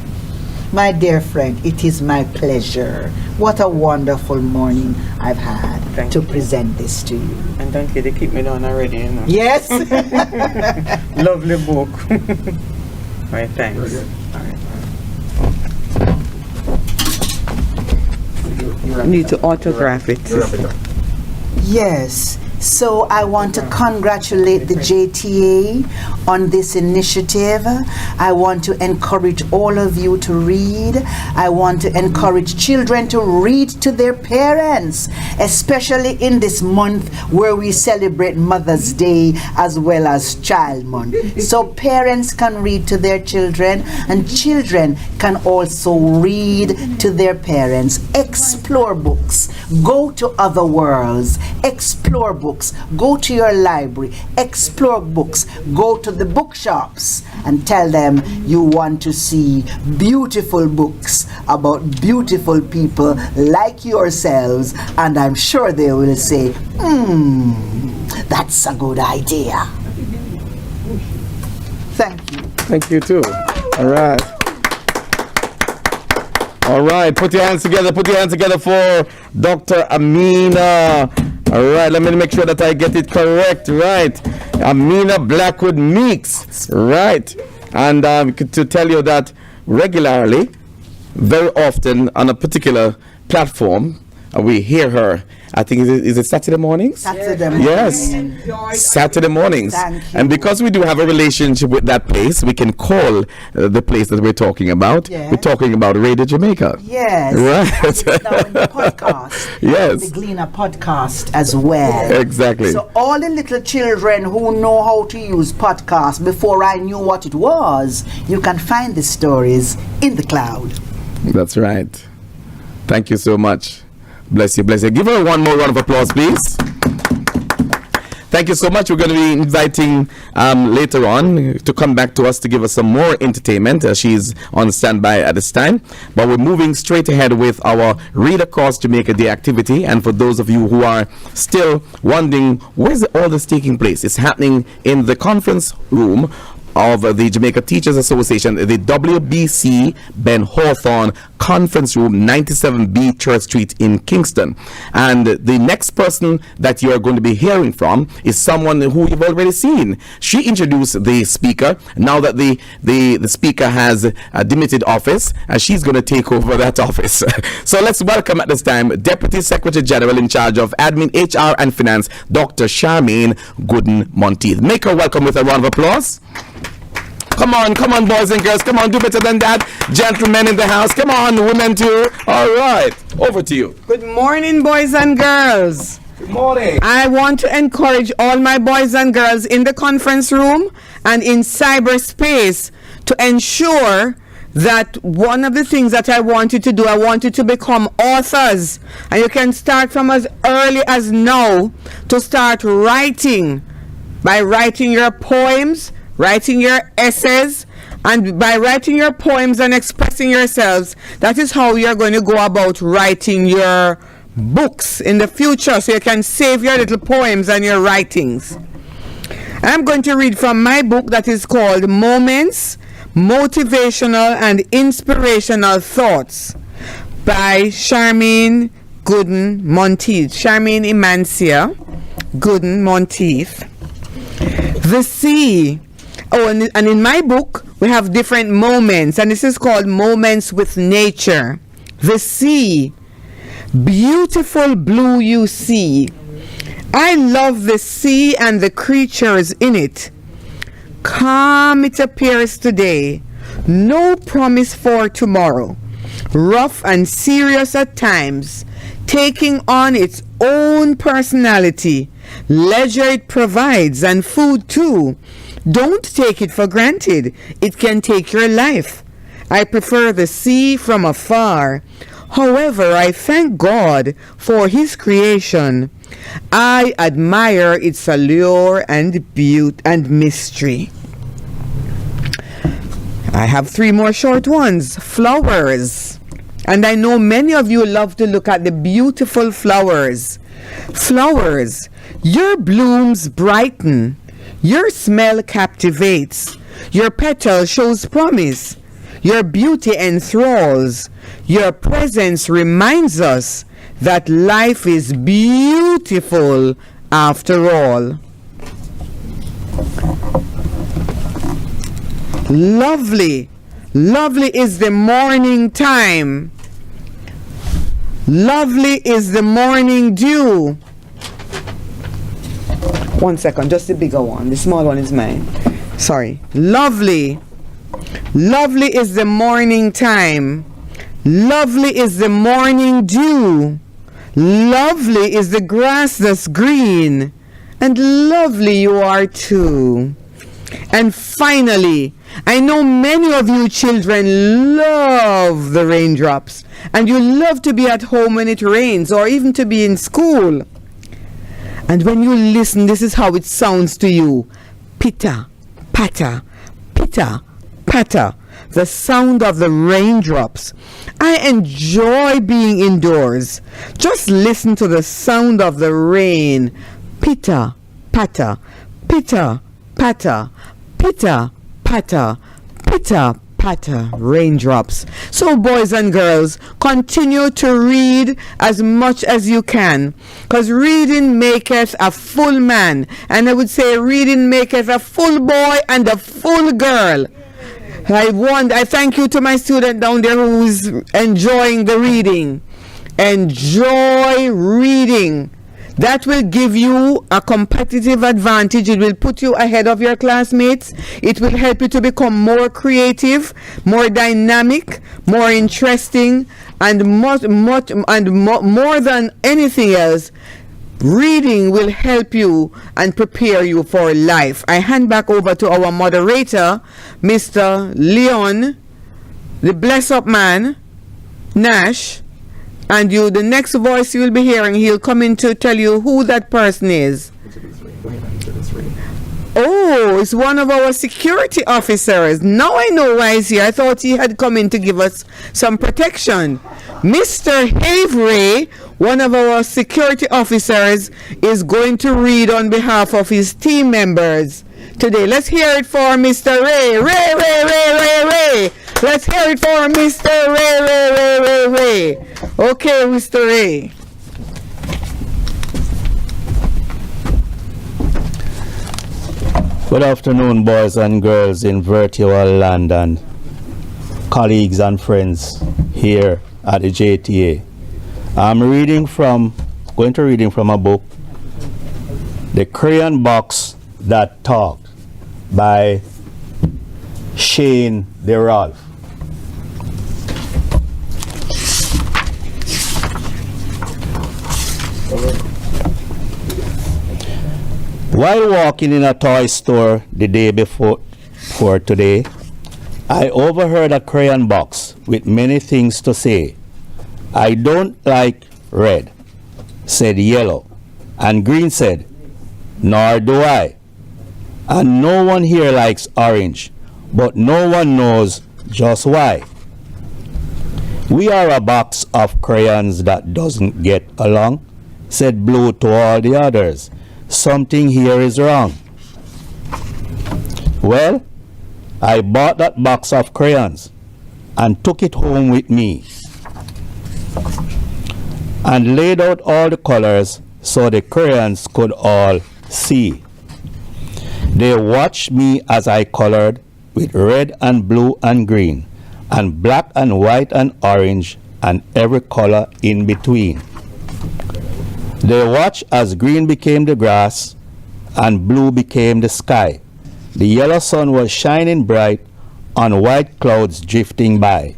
Speaker 11: My dear friend, it is my pleasure. What a wonderful morning I've had to present this to you.
Speaker 10: And thank you, they keep me down already, you know.
Speaker 11: Yes.
Speaker 10: Lovely book. Right, thanks. You need to autograph it.
Speaker 11: Yes. So I want to congratulate the JTA on this initiative. I want to encourage all of you to read. I want to encourage children to read to their parents, especially in this month where we celebrate Mother's Day as well as Child Month. So parents can read to their children, and children can also read to their parents. Explore books. Go to other worlds. Explore books. Go to your library, explore books, go to the bookshops and tell them you want to see beautiful books about beautiful people like yourselves, and I'm sure they will say, that's a good idea. Thank you.
Speaker 2: Thank you too. All right. All right, put your hands together for Dr. Amina. All right, let me make sure that I get it correct. Right, Amina Blackwood Meeks. Right, And to tell you that regularly, very often on a particular platform, we hear her. I think is it Saturday mornings?
Speaker 11: Saturday mornings.
Speaker 2: Yes, Saturday mornings.
Speaker 11: Thank you.
Speaker 2: And because we do have a relationship with that place, we can call the place that we're talking about.
Speaker 11: Yes.
Speaker 2: We're talking about Radio Jamaica.
Speaker 11: Yes.
Speaker 2: Right.
Speaker 11: And it's now in the podcast.
Speaker 2: Yes.
Speaker 11: The Gleaner podcast as well.
Speaker 2: Exactly.
Speaker 11: So all the little children who know how to use podcast before I knew what it was, you can find the stories in the cloud.
Speaker 2: That's right. Thank you so much. Bless you, bless you. Give her one more round of applause, please. Thank you so much. We're going to be inviting later on to come back to us to give us some more entertainment. She's on standby at this time. But we're moving straight ahead with our Read Across Jamaica Day activity. And for those of you who are still wondering, where's all this taking place? It's happening in the conference room of the Jamaica Teachers Association, the WBC Ben Hawthorne Conference Room, 97B Church Street in Kingston. And the next person that you are going to be hearing from is someone who you've already seen. She introduced the speaker. Now that the speaker has demitted office, she's going to take over that office. So let's welcome at this time Deputy Secretary General in charge of Admin, HR and Finance, Dr. Charmaine Gooden-Monteith. Make her welcome with a round of applause. Come on, boys and girls. Come on, do better than that. Gentlemen in the house. Come on, women too. All right, over to you.
Speaker 10: Good morning, boys and girls.
Speaker 2: Good morning.
Speaker 10: I want to encourage all my boys and girls in the conference room and in cyberspace to ensure that one of the things that I want you to do, I want you to become authors. And you can start from as early as now to start writing. By writing your poems, writing your essays, and by writing your poems and expressing yourselves, that is how you're going to go about writing your books in the future, so you can save your little poems and your writings. I'm going to read from my book that is called Moments, Motivational and Inspirational Thoughts by Charmaine Gooden-Monteith. Charmaine Emancia Gooden-Monteith. The sea. Oh, and in my book, we have different moments, and this is called Moments with Nature. The sea. Beautiful blue you see. I love the sea and the creatures in it. Calm it appears today. No promise for tomorrow. Rough and serious at times, taking on its own personality. Leisure it provides, and food too. Don't take it for granted. It can take your life. I prefer the sea from afar. However, I thank God for His creation. I admire its allure and beauty and mystery. I have three more short ones. Flowers. And I know many of you love to look at the beautiful flowers. Flowers. Your blooms brighten. Your smell captivates. Your petal shows promise. Your beauty enthralls. Your presence reminds us that life is beautiful after all. Lovely. Lovely is the morning time. Lovely is the morning dew. 1 second, just the bigger one. The small one is mine. Sorry. Lovely. Lovely is the morning time. Lovely is the morning dew. Lovely is the grass that's green. And lovely you are too. And finally, I know many of you children love the raindrops. And you love to be at home when it rains, or even to be in school. And when you listen, this is how it sounds to you. Pitter, patter, pitter, patter. The sound of the raindrops. I enjoy being indoors. Just listen to the sound of the rain. Pitter, patter, pitter, patter, pitter, patter, pitter, patter, raindrops. So boys and girls, continue to read as much as you can, because reading maketh a full man, and I would say reading maketh a full boy and a full girl. I thank you to my student down there who's enjoying the reading. Enjoy reading. That will give you a competitive advantage. It will put you ahead of your classmates. It will help you to become more creative, more dynamic, more interesting, and more than anything else, reading will help you and prepare you for life. I hand back over to our moderator, Mr. Leon, the bless up man, Nash. And you, the next voice you'll be hearing, he'll come in to tell you who that person is. Oh, it's one of our security officers. Now I know why he's here. I thought he had come in to give us some protection. Mr. Havery, one of our security officers, is going to read on behalf of his team members today. Let's hear it for Mr. Ray. Ray. Let's hear it for Mr. Ray. Okay, Mr. Ray.
Speaker 12: Good afternoon, boys and girls in virtual land and colleagues and friends here at the JTA. I'm going to reading from a book, The Crayon Box That Talked by Shane DeRolf. While walking in a toy store the day before today, I overheard a crayon box with many things to say. I don't like red, said yellow, and green said, nor do I. And no one here likes orange, but no one knows just why. We are a box of crayons that doesn't get along, said blue to all the others. Something here is wrong. Well, I bought that box of crayons and took it home with me and laid out all the colors so the crayons could all see. They watched me as I colored with red and blue and green and black and white and orange and every color in between. They watched as green became the grass and blue became the sky. The yellow sun was shining bright on white clouds drifting by.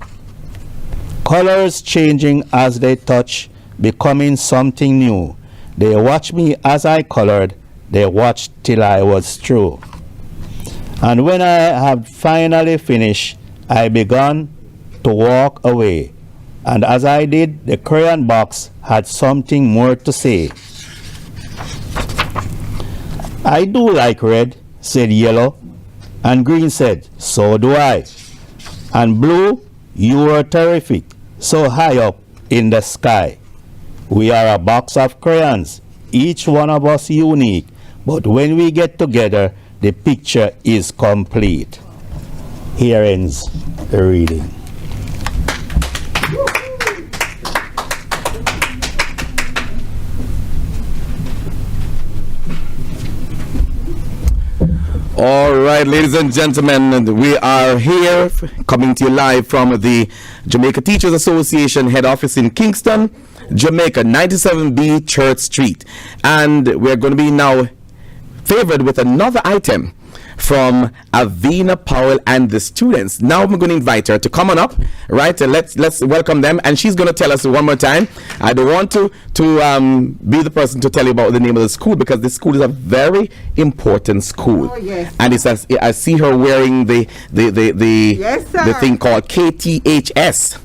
Speaker 12: Colors changing as they touch, becoming something new. They watched me as I colored. They watched till I was through. And when I had finally finished, I began to walk away. And as I did, the crayon box had something more to say. I do like red, said yellow, and green said, so do I. And blue, you are terrific, so high up in the sky. We are a box of crayons, each one of us unique, but when we get together, the picture is complete. Here ends the reading.
Speaker 2: All right, ladies and gentlemen, we are here coming to you live from the Jamaica Teachers Association head office in Kingston, Jamaica, 97B Church Street. And we're going to be now favored with another item from Avina Powell and the students. Now I'm going to invite her to come on up, right? Let's welcome them, and she's going to tell us one more time. I don't want to be the person to tell you about the name of the school, because this school is a very important school.
Speaker 4: Oh, yes.
Speaker 2: And it's as I see her wearing the
Speaker 4: Yes, sir.
Speaker 2: the thing called KTHS.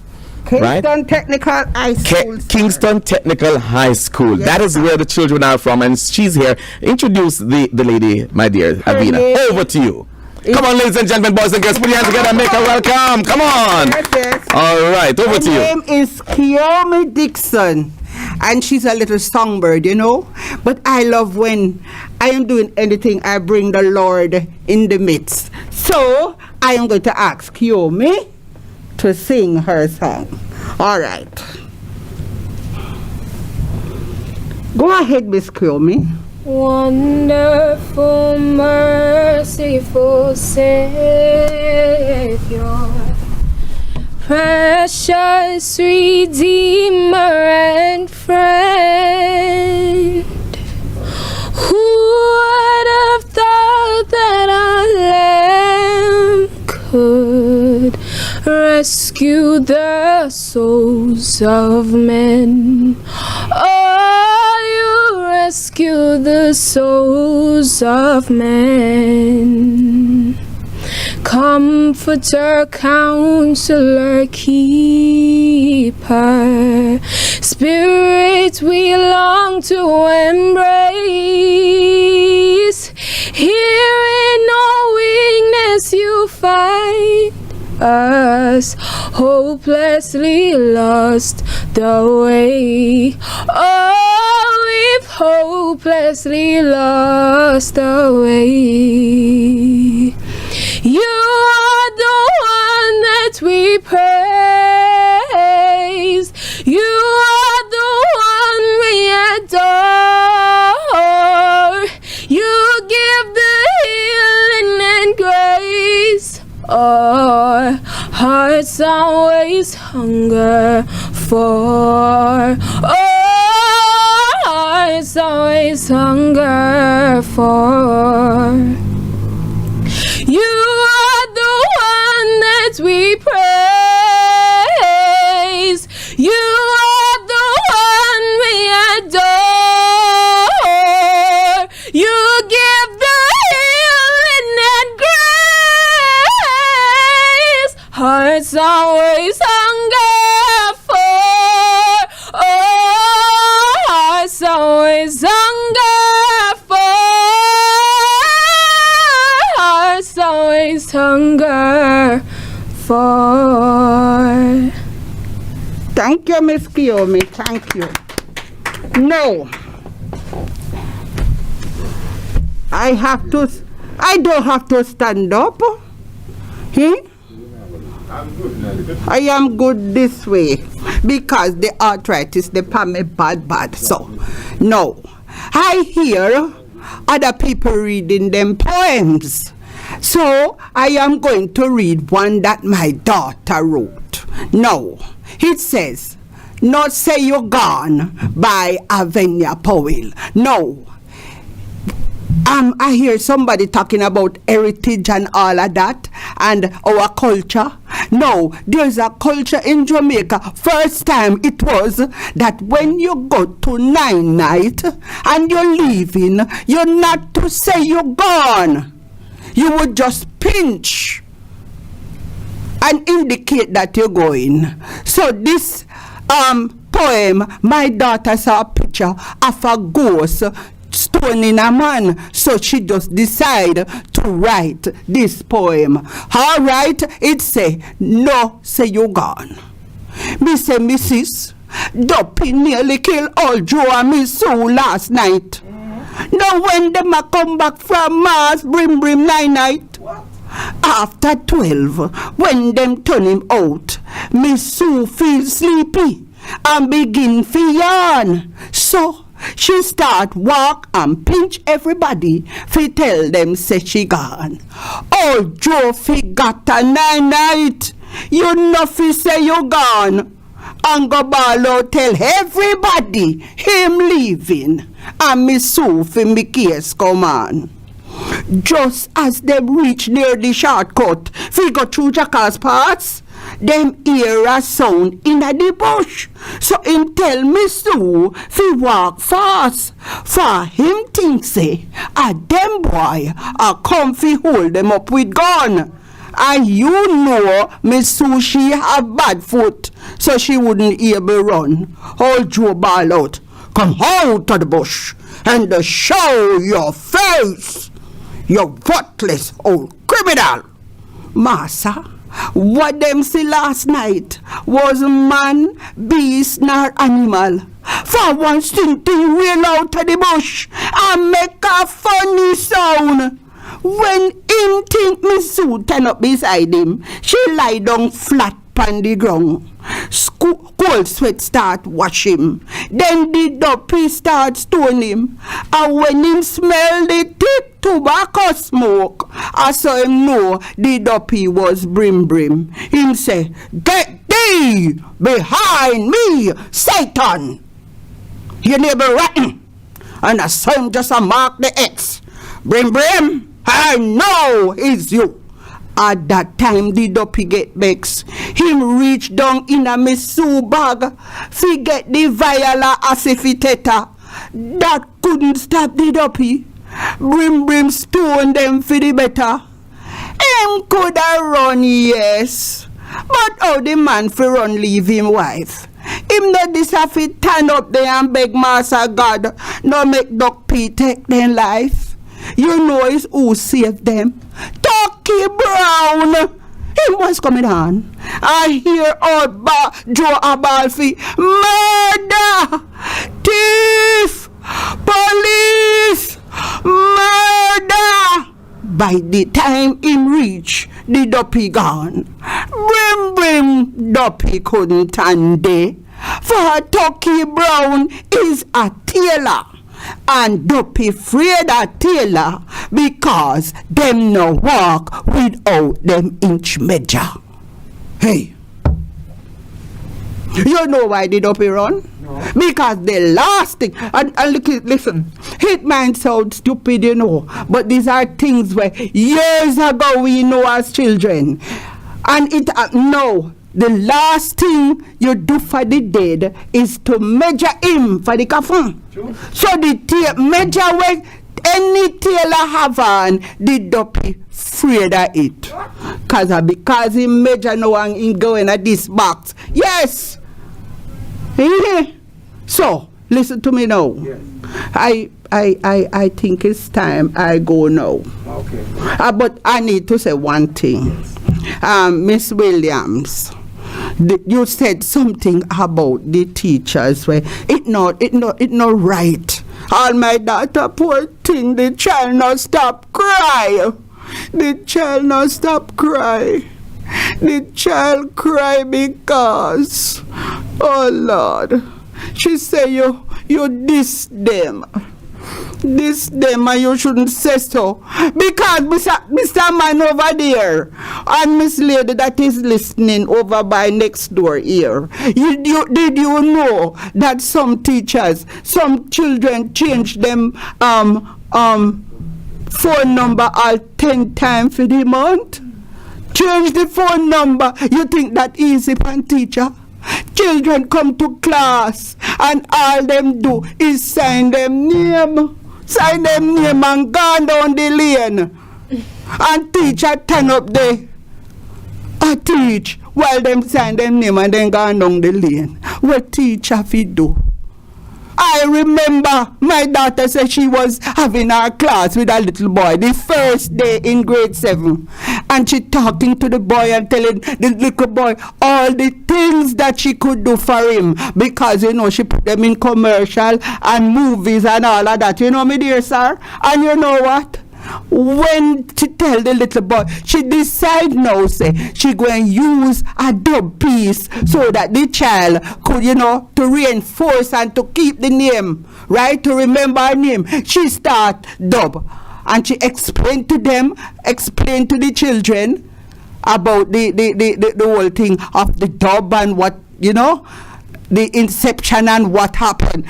Speaker 2: Right?
Speaker 4: Kingston Technical High School.
Speaker 2: Kingston Technical High School.
Speaker 4: Yes,
Speaker 2: that is where the children are from, and she's here. Introduce the lady, my dear Avina.
Speaker 4: name
Speaker 2: Over to you. Come on, ladies and gentlemen, boys and girls, put your hands together and make her welcome. Come on.
Speaker 4: Yes.
Speaker 2: All right, over to
Speaker 4: Her
Speaker 2: you.
Speaker 4: name is Kiyomi Dixon, and she's a little songbird, you know. But I love when I am doing anything, I bring the Lord in the midst. So I am going to ask Kiyomi to sing her song. All right. Go ahead, Miss Kiyomi.
Speaker 6: Wonderful, merciful merciful Savior, precious Redeemer and friend. Who would have thought that our Lamb could rescue the souls of men? Oh, you rescue the souls of men. Comforter, counselor, keeper, Spirit we long to embrace. Here in our weakness you find us, hopelessly lost the way. Oh, we've hopelessly lost the way. You are the one that we praise. You are the one we adore. You give the healing and grace. Our hearts always hunger for. Our hearts always hunger for. You are the one that we praise. You are the one we adore. You give the healing and grace. Hearts always hunger for. Oh, hearts always hunger for. Hearts always hunger for.
Speaker 4: Thank you, Miss Kiyomi. Thank you. No. I don't have to stand up. I am good this way because the arthritis, they palm me bad. So, no. I hear other people reading them poems. So, I am going to read one that my daughter wrote. No. It says, Not Say You're Gone by Avenia Powell. No. I hear somebody talking about heritage and all of that and our culture. No, there's a culture in Jamaica. First time it was that when you go to 9 night and you're leaving, you're not to say you're gone. You would just pinch and indicate that you're going. So this poem, my daughter saw a picture of a ghost stoning a man, so she just decided to write this poem. All right, it say, No Say You Gone. Me say, Mrs. Duppy nearly killed all Joe and Miss Sue last night. Now when them a come back from Mars, brim 9 night. After 12, when them turn him out, Miss Sue feel sleepy and begin to yawn. So she start walk and pinch everybody fi tell them say she gone. Oh, Joe fi got a 9 night. You know fi say you gone. And go ball out tell everybody him leaving. And Miss Sue fi me case come on. Just as them reach near the shortcut fi go through Jackal's parts, them hear a sound in the bush. So him tell Miss Sue fi walk fast. For him think say, a them boy a come fi hold them up with gun. And you know Miss Sue she have bad foot, so she wouldn't able run. Old Joe ball out, come out of the bush and show your face, you worthless old criminal. Massa, what them see last night was man, beast, nor animal. For one thing real out of the bush and make a funny sound. When him think Miss Sue turn up beside him, she lie down flat on the ground. Cold sweat start wash him. Then the dopey start stone him. And when him smell the thick tobacco smoke, I saw him know the dopey was brim. Him say, "Get thee behind me, Satan!" Your neighbor rotten. And I saw him just a mark the X. Brim, I know it's you. At that time, the dopey get vexed. Him reach down in a me shoe bag, fi get the viola acifiteta. That couldn't stop the dopey. Brim stone them for the better. Him coulda run, yes. But how the man fi run leave him wife? Him not this have to turn up there and beg Master God, no make dopey take their life. You know it's who saved them. Turkey Brown. Him was coming on. I hear old Joe Abalfi. Murder! Thief! Police! Murder! By the time him reach, the dopey gone. Brim dopey couldn't stand there. For Turkey Brown is a tailor. And dopey afraid of tailor because them no walk without them inch measure. Hey, you know why the dopey run? No. Because the last thing, and listen, hitman sound stupid, you know, but these are things where years ago we know as children. And it, no. The last thing you do for the dead is to measure him for the coffin. True. So the measure where any tailor have on, the dopey afraid of it. Because he measure no one in going at this box. Yes. So listen to me now. Yes. I think it's time I go now. Okay. But I need to say one thing. Miss Williams, you said something about the teachers where it not right. All my daughter, poor thing, the child not stop cry. The child not stop cry. The child cry because, oh Lord, she say you diss them. This them and you shouldn't say so. Because Mr. Man over there and Miss Lady that is listening over by next door here, did you know that some teachers, some children change them phone number all 10 times for the month? Change the phone number. You think that easy for a teacher? Children come to class and all them do is sign them name. Sign them name and gone down the lane. And teacher turn up there. I teach while them sign them name and then gone down the lane. What teacher fi do? I remember my daughter said she was having her class with a little boy the first day in grade 7. And she talking to the boy and telling the little boy all the things that she could do for him. Because, you know, she put them in commercial and movies and all of that. You know me, dear sir? And you know what? When to tell the little boy, she decide now, say, she going to use a dub piece so that the child could, you know, to reinforce and to keep the name, right? To remember her name. She start dub. And she explained to them, explained to the children about the whole thing of the dub and what, you know, the inception and what happened.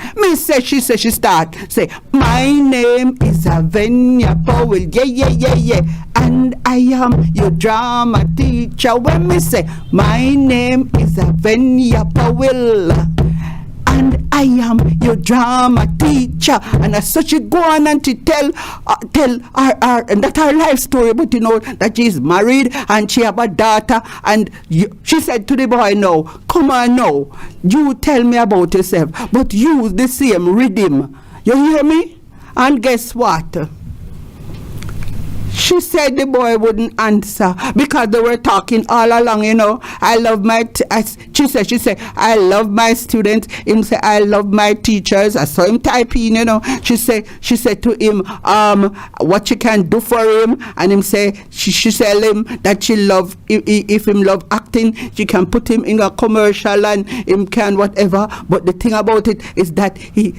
Speaker 4: She start say, my name is Avenia Powell, yeah, and I am your drama teacher. When me say, my name is Avenia Powell, and I am your drama teacher. And as such, she go on and she tell our and that's her life story, but you know that she's married and she have a daughter. And she said to the boy, no, come on now, you tell me about yourself, but use the same rhythm. You hear me? And guess what? She said the boy wouldn't answer because they were talking all along, I love she said, I love my students. Him say, I love my teachers. I saw him typing, She said to him, what she can do for him. And him say, she tell him that she love, if him love acting, she can put him in a commercial and him can whatever. But the thing about it is that he,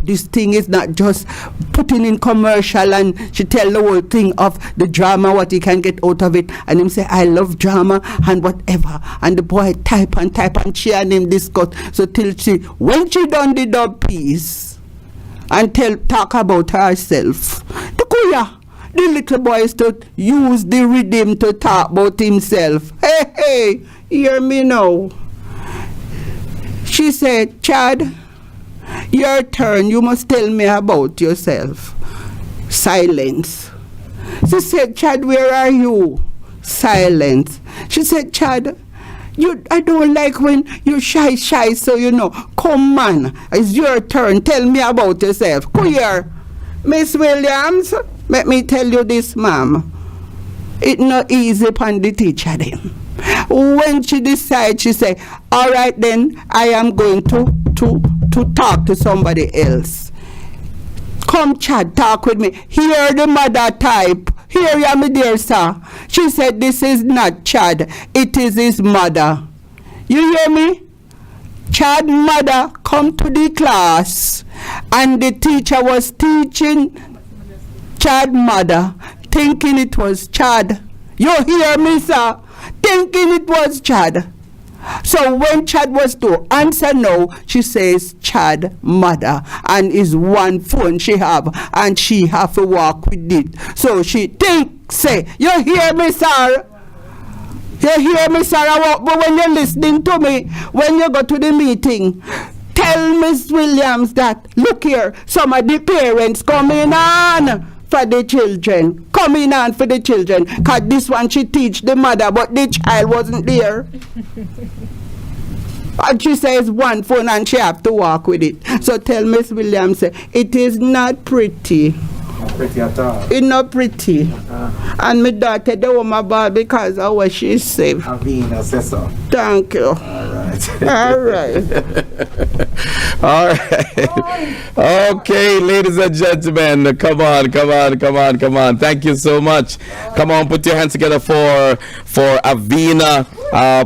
Speaker 4: this thing is not just putting in commercial, and she tell the whole thing of the drama, what he can get out of it, and him say, I love drama and whatever. And the boy type and she and him discuss. So when she done the dub piece and talk about herself, the little boy is to use the rhythm to talk about himself. Hey, hear me now. She said, Chad, your turn, you must tell me about yourself. Silence. She said, Chad, where are you? Silence. She said, Chad, I don't like when you're shy, so come on, it's your turn, tell me about yourself. Come here. Miss Williams, let me tell you this, ma'am. It's not easy upon the teacher them. When she decides, she say, all right then, I am going to talk to somebody else. Come, Chad, talk with me. Hear the mother type. Here you are, my dear sir. She said, this is not Chad. It is his mother. You hear me? Chad mother come to the class. And the teacher was teaching Chad mother, thinking it was Chad. You hear me, sir? Thinking it was Chad. So when Chad was to answer no, she says Chad mother, and is one phone she have, and she have to walk with it. So she say, you hear me, sir? You hear me, sir? But when you're listening to me, when you go to the meeting, tell Miss Williams that, look here, some of the parents coming on for the children. Coming on for the children. Because this one she teach the mother, but the child wasn't there. And she says one phone and she have to walk with it. So tell Miss Williams, it is not pretty. Not pretty at all. It's not pretty. And my daughter, the woman bad because of what she said.
Speaker 12: Avina says so.
Speaker 4: Thank you. All right.
Speaker 2: All right. Okay, ladies and gentlemen, come on. Thank you so much. Come on, put your hands together for Avina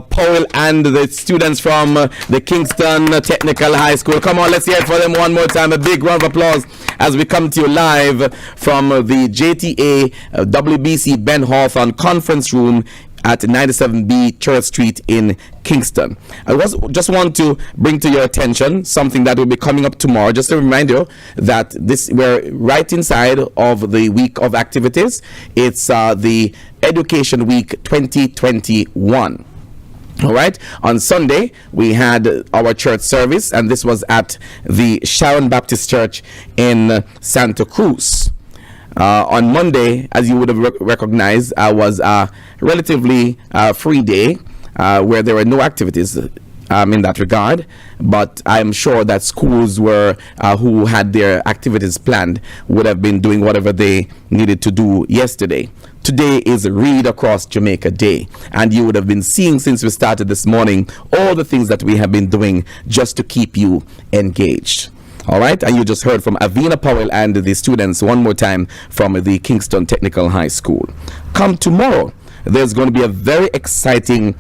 Speaker 2: Powell and the students from the Kingston Technical High School. Come on, let's hear it for them one more time. A big round of applause as we come to you live from the JTA WBC Ben Hawthorne Conference Room at 97B Church Street in Kingston. I just want to bring to your attention something that will be coming up tomorrow. Just a reminder that we're right inside of the week of activities. It's the Education Week 2021. All right. On Sunday, we had our church service, and this was at the Sharon Baptist Church in Santa Cruz. On Monday, as you would have recognized, was a relatively free day where there were no activities in that regard. But I'm sure that schools who had their activities planned would have been doing whatever they needed to do yesterday. Today is Read Across Jamaica Day, and you would have been seeing since we started this morning all the things that we have been doing just to keep you engaged. All right, and you just heard from Avina Powell and the students one more time from the Kingston Technical High School. Come tomorrow, there's going to be a very exciting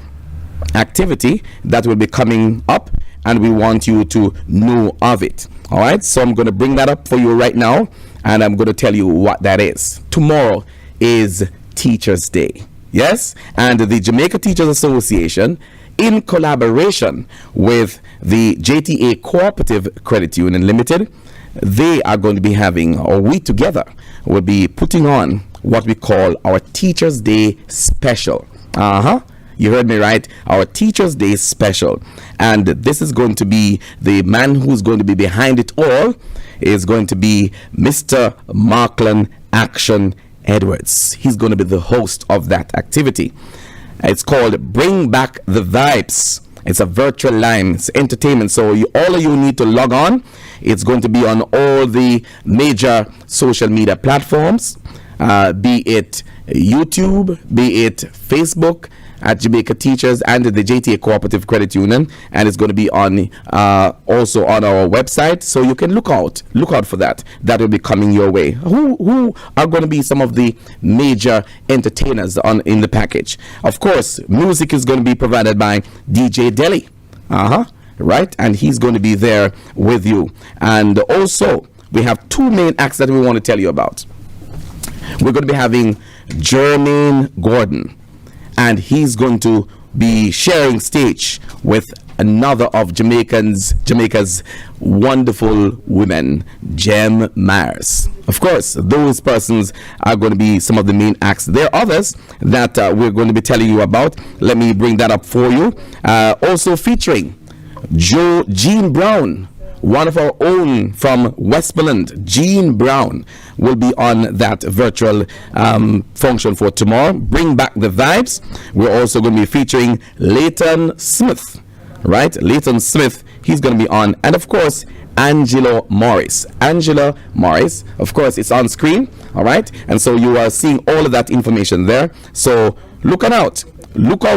Speaker 2: activity that will be coming up, and we want you to know of it. All right, so I'm going to bring that up for you right now, and I'm going to tell you what that is. Tomorrow is Teachers Day. Yes, and the Jamaica Teachers Association, in collaboration with the JTA Cooperative Credit Union Limited, they are going to be having, or we together will be putting on what we call our Teachers Day Special. You heard me right, our Teachers Day Special. And this is going to be, the man who's going to be behind it all is going to be Mr. Markland Action Edwards. He's going to be the host of that activity. It's called Bring Back the Vibes. It's a virtual line. It's entertainment. So all of you need to log on. It's going to be on all the major social media platforms, be it YouTube, be it Facebook at Jamaica Teachers and the JTA Cooperative Credit Union, and it's going to be on also on our website, so you can look out for that. That will be coming your way. Who are going to be some of the major entertainers in the package? Of course, music is going to be provided by DJ Deli, right, and he's going to be there with you. And also we have two main acts that we want to tell you about. We're going to be having Jermaine Gordon, and he's going to be sharing stage with another of Jamaica's wonderful women, Jem Myers. Of course, those persons are going to be some of the main acts. There are others that we're going to be telling you about. Let me bring that up for you. Also featuring Jean Brown, one of our own from Westmoreland. Jean Brown will be on that virtual function for tomorrow. Bring back the vibes. We're also going to be featuring Leighton Smith, right? Leighton Smith, he's going to be on. And of course, Angela Morris, of course, it's on screen, all right? And so you are seeing all of that information there. So look out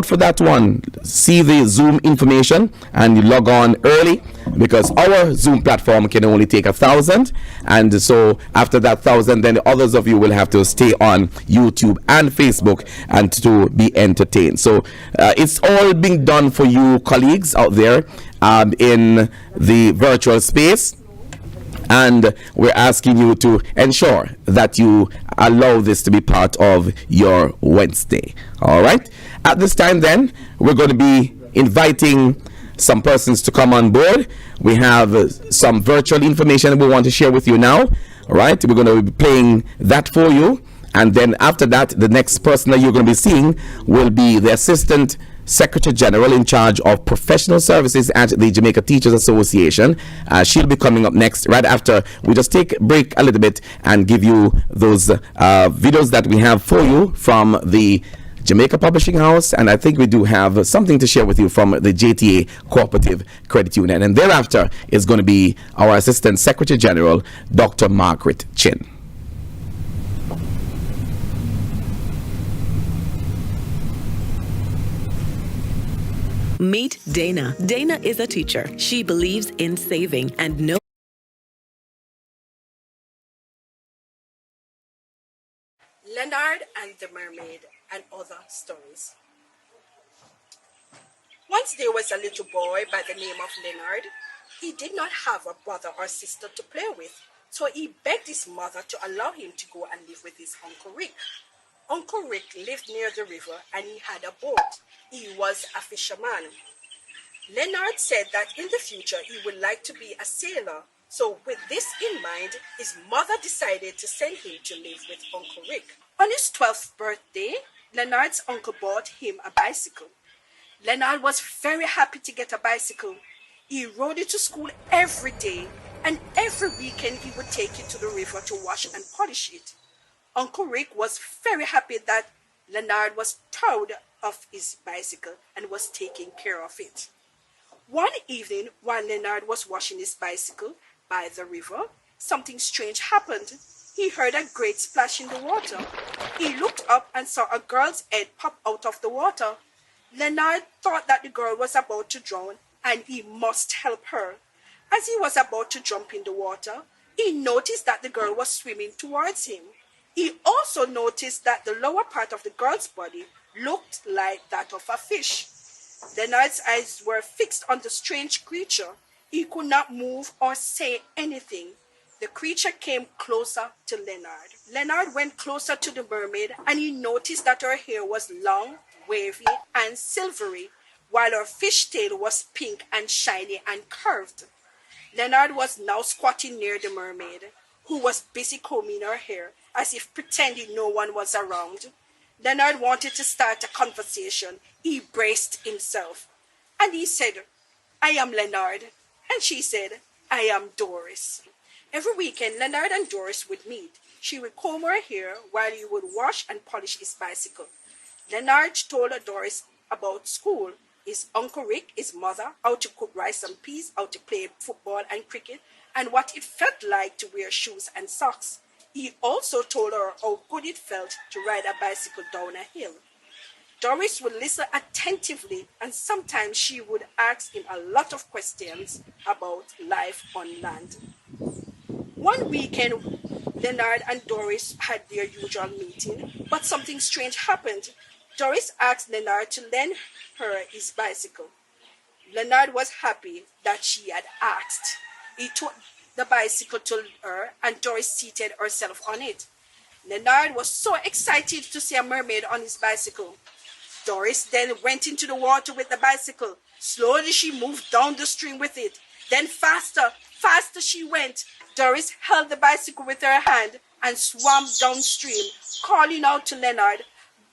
Speaker 2: for that one. See the Zoom information and you log on early, because our Zoom platform can only take 1,000, and so after that 1,000, then the others of you will have to stay on YouTube and Facebook and to be entertained. So it's all being done for you colleagues out there in the virtual space, and we're asking you to ensure that you allow this to be part of your Wednesday. All right, at this time then we're going to be inviting some persons to come on board. We have some virtual information we want to share with you now. All right, we're going to be playing that for you, and then after that, the next person that you're going to be seeing will be the Assistant Secretary General in charge of professional services at the Jamaica Teachers Association. She'll be coming up next, right after we just take a break a little bit and give you those videos that we have for you from the Jamaica Publishing House, and I think we do have something to share with you from the JTA Cooperative Credit Union. And thereafter is going to be our Assistant Secretary General, Dr. Margaret Chin.
Speaker 13: Meet Dana. Dana is a teacher. She believes in saving and knows
Speaker 14: Leonard and the Mermaid and Other Stories. Once there was a little boy by the name of Leonard. He did not have a brother or sister to play with, so he begged his mother to allow him to go and live with his Uncle Rick. Uncle Rick lived near the river and he had a boat. He was a fisherman. Leonard said that in the future he would like to be a sailor. So with this in mind, his mother decided to send him to live with Uncle Rick. On his 12th birthday, Leonard's uncle bought him a bicycle. Leonard was very happy to get a bicycle. He rode it to school every day, and every weekend he would take it to the river to wash and polish it. Uncle Rick was very happy that Leonard was proud of his bicycle and was taking care of it. One evening, while Leonard was washing his bicycle by the river, something strange happened. He heard a great splash in the water. He looked up and saw a girl's head pop out of the water. Leonard thought that the girl was about to drown and he must help her. As he was about to jump in the water, he noticed that the girl was swimming towards him. He also noticed that the lower part of the girl's body looked like that of a fish. Leonard's eyes were fixed on the strange creature. He could not move or say anything. The creature came closer to Leonard. Leonard went closer to the mermaid and he noticed that her hair was long, wavy, and silvery, while her fish tail was pink and shiny and curved. Leonard was now squatting near the mermaid, who was busy combing her hair, as if pretending no one was around. Leonard wanted to start a conversation. He braced himself, and he said, "I am Leonard." And she said, "I am Doris." Every weekend, Leonard and Doris would meet. She would comb her hair while he would wash and polish his bicycle. Leonard told Doris about school, his Uncle Rick, his mother, how to cook rice and peas, how to play football and cricket, and what it felt like to wear shoes and socks. He also told her how good it felt to ride a bicycle down a hill. Doris would listen attentively, and sometimes she would ask him a lot of questions about life on land. One weekend, Leonard and Doris had their usual meeting, but something strange happened. Doris asked Leonard to lend her his bicycle. Leonard was happy that she had asked. He took the bicycle to her, and Doris seated herself on it. Leonard was so excited to see a mermaid on his bicycle. Doris then went into the water with the bicycle. Slowly she moved down the stream with it. Then faster she went. Doris held the bicycle with her hand and swam downstream, calling out to Leonard,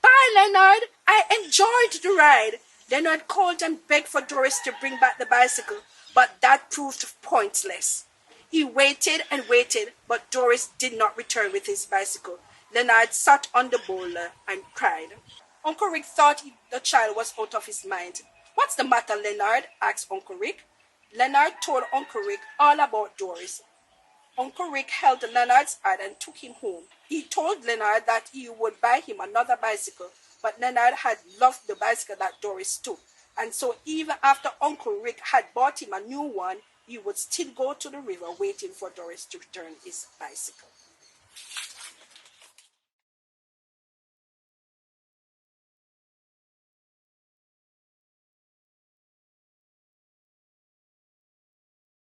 Speaker 14: "Bye, Leonard, I enjoyed the ride." Leonard called and begged for Doris to bring back the bicycle, but that proved pointless. He waited and waited, but Doris did not return with his bicycle. Leonard sat on the boulder and cried. Uncle Rick thought the child was out of his mind. "What's the matter, Leonard?" asked Uncle Rick. Leonard told Uncle Rick all about Doris. Uncle Rick held Leonard's hand and took him home. He told Leonard that he would buy him another bicycle, but Leonard had loved the bicycle that Doris took, and so even after Uncle Rick had bought him a new one, he would still go to the river waiting for Doris to return his bicycle.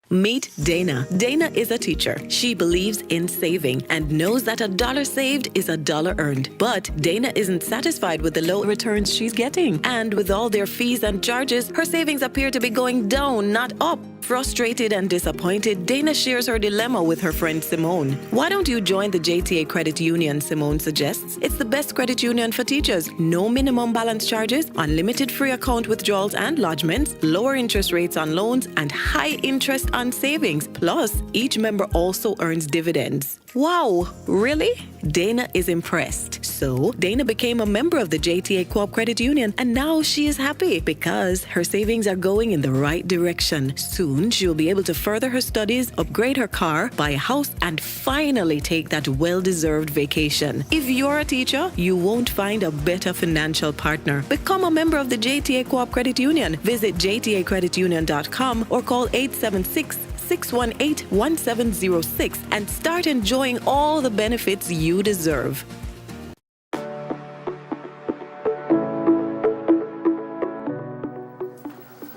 Speaker 13: Meet Dana. Dana is a teacher. She believes in saving and knows that a dollar saved is a dollar earned. But Dana isn't satisfied with the low returns she's getting. And with all their fees and charges, her savings appear to be going down, not up. Frustrated and disappointed, Dana shares her dilemma with her friend Simone. "Why don't you join the JTA Credit Union?" Simone suggests. "It's the best credit union for teachers. No minimum balance charges, unlimited free account withdrawals and lodgements, lower interest rates on loans, and high interest on savings. Plus, each member also earns dividends." Wow, really? Dana is impressed. So, Dana became a member of the JTA Co-op Credit Union, and now she is happy because her savings are going in the right direction. Soon, she will be able to further her studies, upgrade her car, buy a house, and finally take that well-deserved vacation. If you're a teacher, you won't find a better financial partner. Become a member of the JTA Co-op Credit Union. Visit jtacreditunion.com or call 876-618-1706 and start enjoying all the benefits you deserve.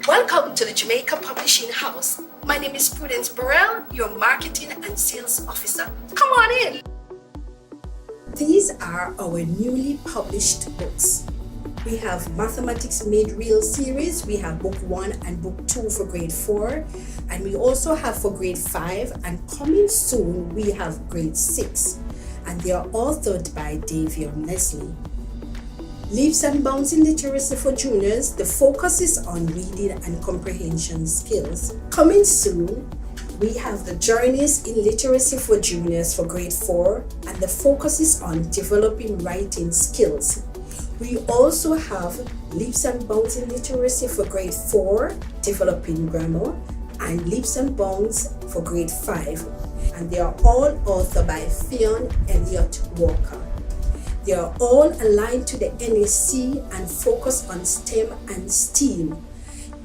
Speaker 14: Welcome to the Jamaica Publishing House. My name is Prudence Burrell, your Marketing and Sales Officer. Come on in. These are our newly published books. We have Mathematics Made Real series. We have book 1 and book 2 for grade 4. And we also have for grade 5. And coming soon, we have grade 6. And they are authored by Davion Leslie. Leaps and Bounds in Literacy for Juniors. The focus is on reading and comprehension skills. Coming soon, we have the Journeys in Literacy for Juniors for grade 4. And the focus is on developing writing skills. We also have Leaps and Bounds in Literacy for grade 4, developing grammar, and Leaps and Bounds for grade 5. And they are all authored by Fionn Elliott Walker. They are all aligned to the NAC and focus on STEM and STEAM.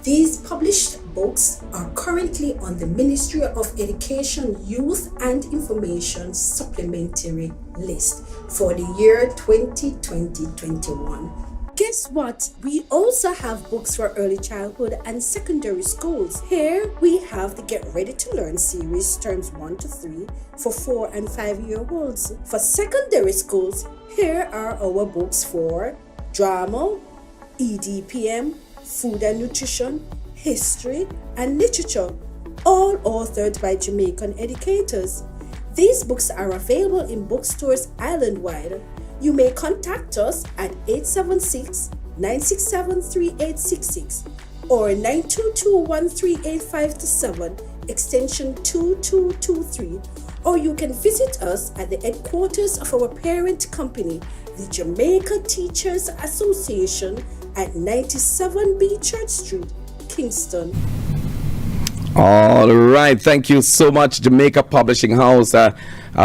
Speaker 14: These published books are currently on the Ministry of Education, Youth and Information supplementary list for the year 2020-21. Guess what? We also have books for early childhood and secondary schools. Here we have the Get Ready to Learn series, terms 1 to 3 for 4 and 5-year-olds. For secondary schools, here are our books for drama, EDPM, food and nutrition, history, and literature, all authored by Jamaican educators. These books are available in bookstores island-wide. You may contact us at 876-967-3866 or 922-13857, extension 2223, or you can visit us at the headquarters of our parent company, the Jamaica Teachers Association at 97B Church Street, Kingston.
Speaker 2: All right, thank you so much, Jamaica Publishing House, a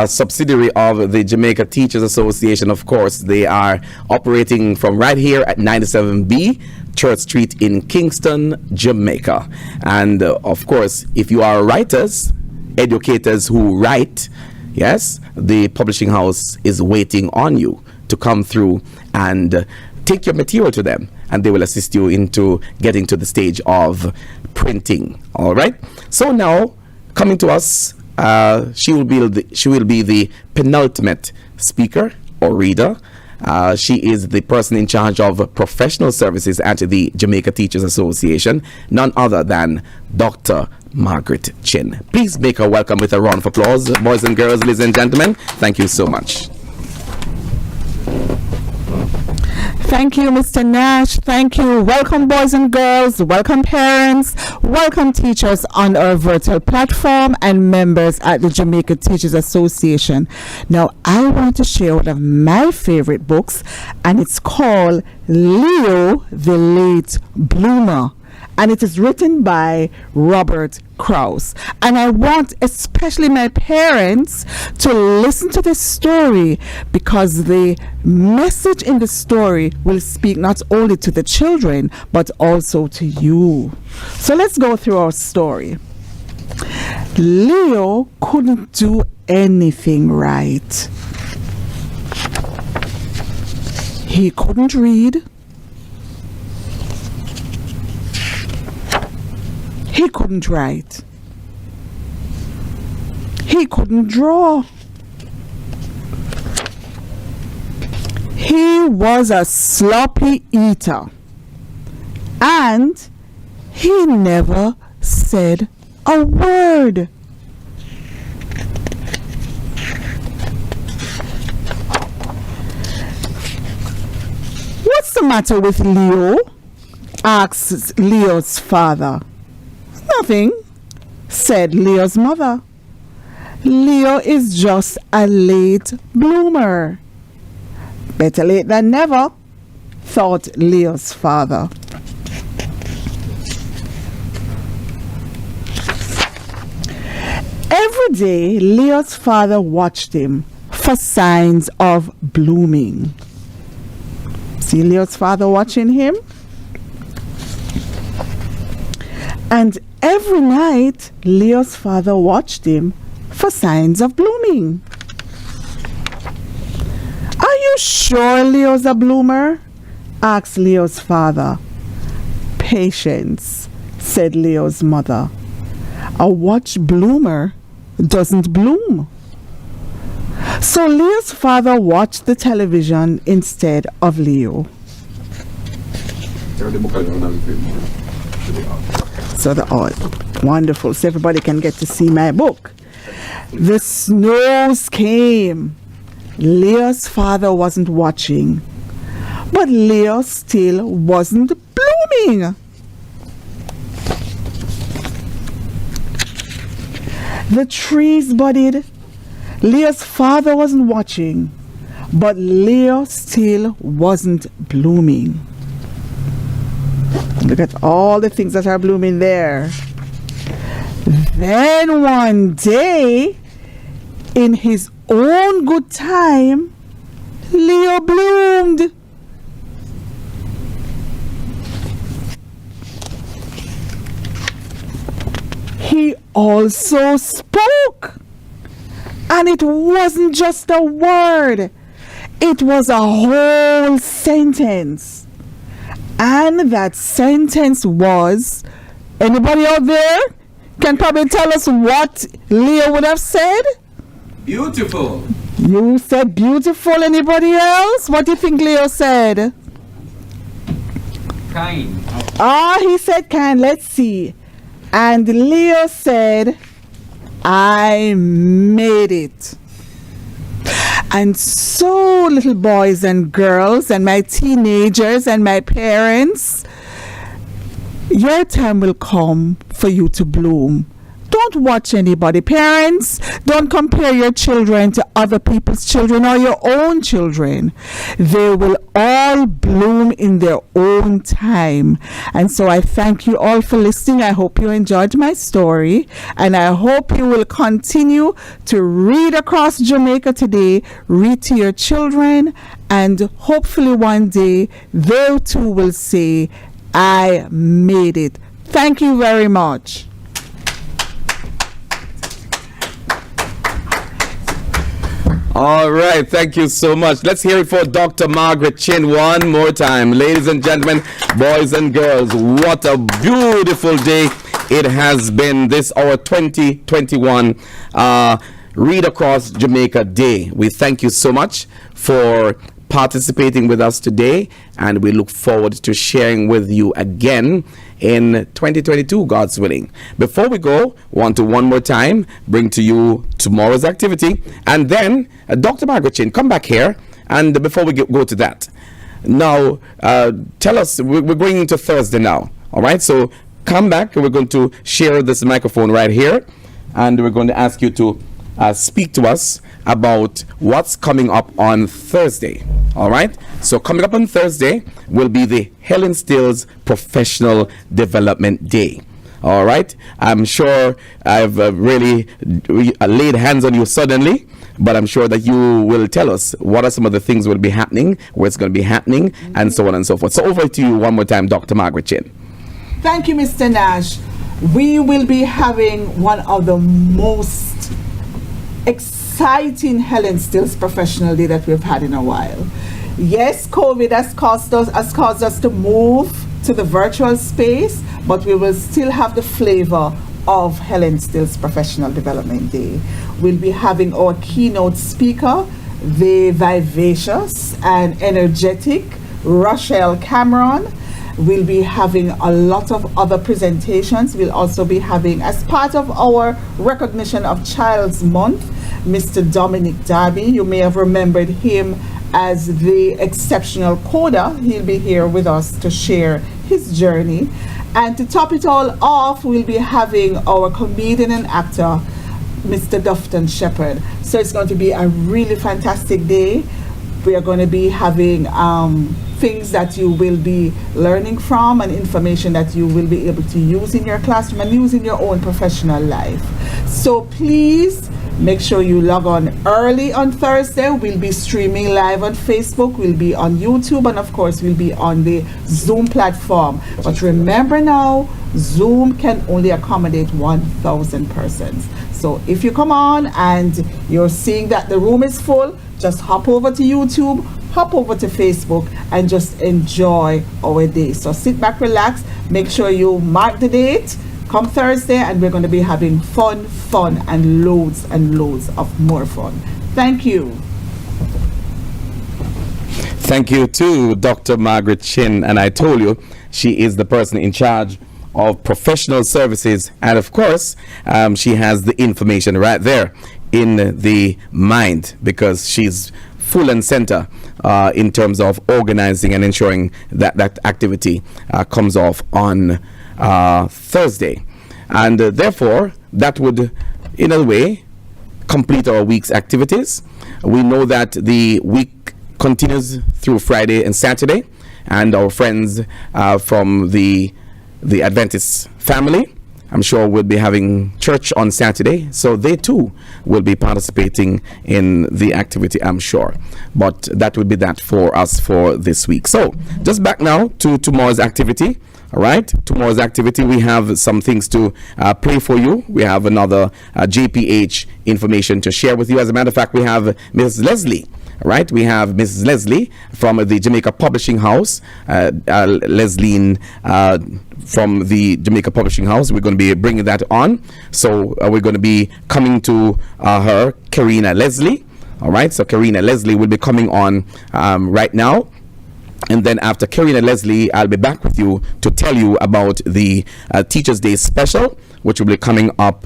Speaker 2: subsidiary of the Jamaica Teachers Association. Of course, they are operating from right here at 97B Church Street in Kingston, Jamaica. And of course, if you are writers, educators who write, yes, the publishing house is waiting on you to come through and take your material to them, and they will assist you into getting to the stage of printing. All right. So now, coming to us, she will be the penultimate speaker or reader. She is the person in charge of professional services at the Jamaica Teachers Association, none other than Dr. Margaret Chin. Please make her welcome with a round of applause, boys and girls, ladies and gentlemen. Thank you so much.
Speaker 15: Thank you, Mr. Nash. Thank you. Welcome, boys and girls. Welcome, parents. Welcome, teachers on our virtual platform and members at the Jamaica Teachers Association. Now, I want to share one of my favorite books, and it's called Leo the Late Bloomer. And it is written by Robert Krause. And I want especially my parents to listen to this story, because the message in the story will speak not only to the children but also to you. So let's go through our story. Leo couldn't do anything right. He couldn't read. He couldn't write. He couldn't draw. He was a sloppy eater. And he never said a word. What's the matter with Leo? Asks Leo's father. Nothing, said Leo's mother. Leo is just a late bloomer. Better late than never, thought Leo's father. Every day, Leo's father watched him for signs of blooming. See Leo's father watching him? And every night, Leo's father watched him for signs of blooming. Are you sure Leo's a bloomer? Asked Leo's father. Patience, said Leo's mother. A watch bloomer doesn't bloom. So Leo's father watched the television instead of Leo. So wonderful. So everybody can get to see my book. The snows came. Leo's father wasn't watching, but Leo still wasn't blooming. The trees budded. Leo's father wasn't watching, but Leo still wasn't blooming. Look at all the things that are blooming there. Then one day, in his own good time, Leo bloomed. He also spoke. And it wasn't just a word. It was a whole sentence. And that sentence was, anybody out there can probably tell us what Leo would have said?
Speaker 3: Beautiful.
Speaker 15: You said beautiful. Anybody else? What do you think Leo said?
Speaker 3: Kind.
Speaker 15: He said kind. Let's see. And Leo said, I made it. And so, little boys and girls and my teenagers and my parents, your time will come for you to bloom. Don't Don't watch anybody. Parents, don't compare your children to other people's children or your own children. They will all bloom in their own time. And so I thank you all for listening. I hope you enjoyed my story, and I hope you will continue to read across Jamaica today, read to your children, and hopefully one day they too will say, I made it. Thank you very much.
Speaker 2: All right, thank you so much. Let's hear it for Dr. Margaret Chin one more time. Ladies and gentlemen, boys and girls, what a beautiful day it has been, this our 2021 Read Across Jamaica Day. We thank you so much for participating with us today, and we look forward to sharing with you again in 2022, God's willing. Before we go, want to one more time bring to you tomorrow's activity, and then Dr. Margaret Chin, come back here, and before we go to that, now tell us, we're going into Thursday now, all right? So come back, we're going to share this microphone right here, and we're going to ask you to speak to us about what's coming up on Thursday. All right, so coming up on Thursday will be the Helen Stills Professional Development Day. All right, I'm sure I've really laid hands on you suddenly, but I'm sure that you will tell us what are some of the things will be happening, where it's going to be happening, and so on and so forth. So over to you one more time, Dr. Margaret Chin.
Speaker 15: Thank you, Mr. Nash. We will be having one of the most exciting Helen Stills Professional Day that we've had in a while. Yes, COVID has caused us to move to the virtual space, but we will still have the flavor of Helen Stills Professional Development Day. We'll be having our keynote speaker, the vivacious and energetic Rochelle Cameron. We'll be having a lot of other presentations. We'll also be having, as part of our recognition of Child's Month, Mr. Dominic Darby. You may have remembered him as the exceptional coder. He'll be here with us to share his journey. And to top it all off, we'll be having our comedian and actor, Mr. Dufton Shepherd. So it's going to be a really fantastic day. We are going to be having things that you will be learning from and information that you will be able to use in your classroom and use in your own professional life. So please make sure you log on early on Thursday. We'll be streaming live on Facebook, we'll be on YouTube, and of course we'll be on the Zoom platform. But remember now, Zoom can only accommodate 1,000 persons. So if you come on and you're seeing that the room is full, just hop over to YouTube, hop over to Facebook, and just enjoy our day. So sit back, relax, make sure you mark the date, come Thursday, and we're going to be having fun, and loads of more fun. Thank you.
Speaker 2: Thank you to Dr. Margaret Chin, and I told you she is the person in charge of professional services, and of course she has the information right there in the mind, because she's full and center in terms of organizing and ensuring that that activity comes off on Thursday, and therefore that would in a way complete our week's activities. We know that the week continues through Friday and Saturday, and our friends from the Adventist family, I'm sure, will be having church on Saturday, so they too will be participating in the activity, I'm sure. But that will be that for us for this week. So just back now to tomorrow's activity. All right, tomorrow's activity, we have some things to play for you. We have another JPH information to share with you. As a matter of fact, we have Mrs. Leslie. All right, we have Mrs. Leslie from the Jamaica Publishing House, Leslie from the Jamaica Publishing House. We're going to be bringing that on. So we're going to be coming to her, Karina Leslie. All right, so Karina Leslie will be coming on right now. And then after Karina Leslie, I'll be back with you to tell you about the Teachers' Day special, which will be coming up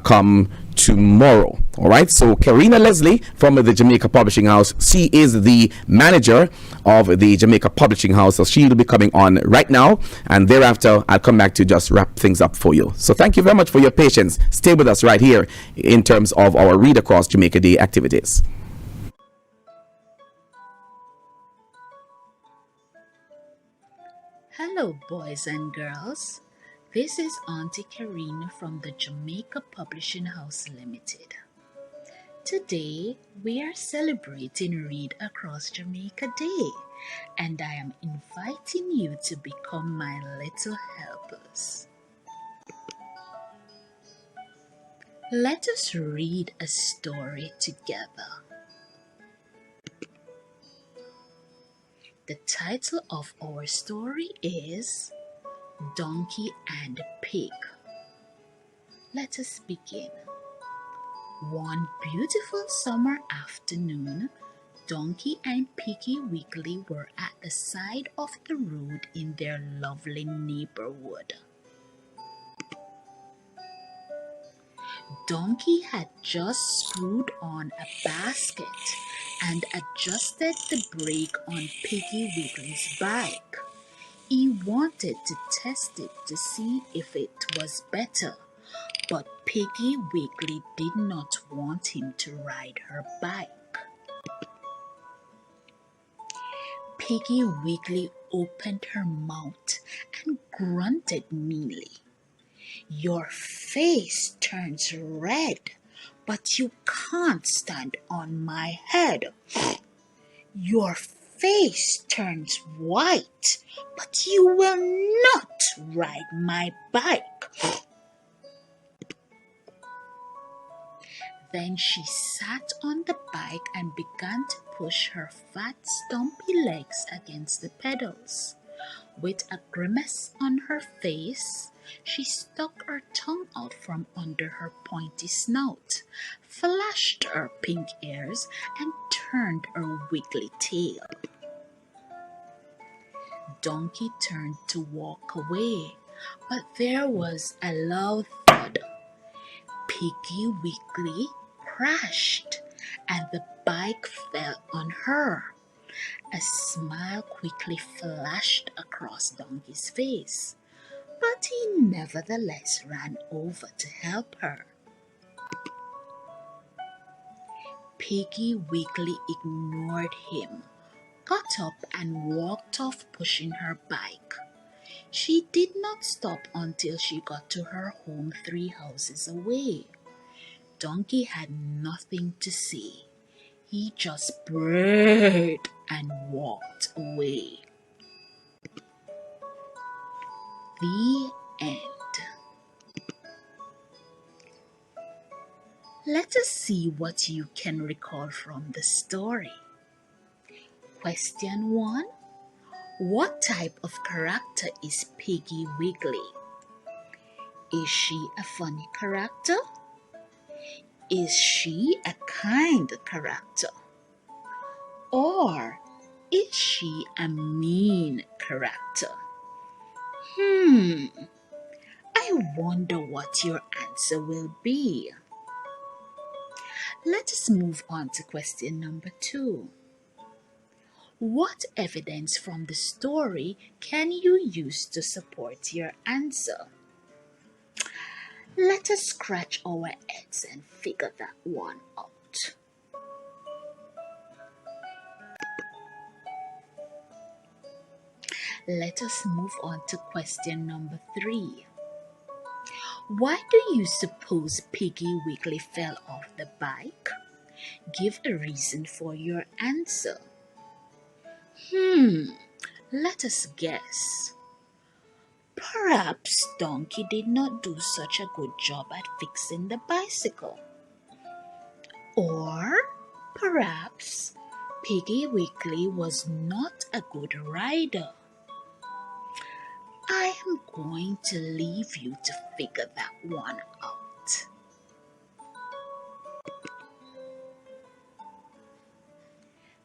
Speaker 2: come tomorrow. All right, so Karina Leslie from the Jamaica Publishing House, she is the manager of the Jamaica Publishing House, so she'll be coming on right now, and thereafter I'll come back to just wrap things up for you. So thank you very much for your patience. Stay with us right here in terms of our Read Across Jamaica Day activities.
Speaker 16: Hello, boys and girls. This is Auntie Karine from the Jamaica Publishing House Limited. Today, we are celebrating Read Across Jamaica Day, and I am inviting you to become my little helpers. Let us read a story together. The title of our story is Donkey and Pig. Let us begin. One beautiful summer afternoon, Donkey and Piggy Wiggly were at the side of the road in their lovely neighborhood. Donkey had just screwed on a basket and adjusted the brake on Piggy Wiggly's bike. He wanted to test it to see if it was better, but Piggy Wiggly did not want him to ride her bike. Piggy Wiggly opened her mouth and grunted meanly. Your face turns red, but you can't stand on my head. Your face turns white, but you will not ride my bike. Then she sat on the bike and began to push her fat, stumpy legs against the pedals. With a grimace on her face, she stuck her tongue out from under her pointy snout, flashed her pink ears, and turned her wiggly tail. Donkey turned to walk away, but there was a loud thud. Piggy Wiggly crashed, and the bike fell on her. A smile quickly flashed across Donkey's face, but he nevertheless ran over to help her. Piggy Wiggly ignored him, got up and walked off pushing her bike. She did not stop until she got to her home 3 houses away. Donkey had nothing to say. He just brayed and walked away. The end. Let us see what you can recall from the story. Question 1. What type of character is Piggy Wiggly? Is she a funny character? Is she a kind character? Or is she a mean character? I wonder what your answer will be. Let us move on to question number 2. What evidence from the story can you use to support your answer? Let us scratch our heads and figure that one out. Let us move on to question number 3. Why do you suppose Piggy Wiggly fell off the bike? Give a reason for your answer. Let us guess. Perhaps Donkey did not do such a good job at fixing the bicycle. Or perhaps Piggy Wiggly was not a good rider. I am going to leave you to figure that one out.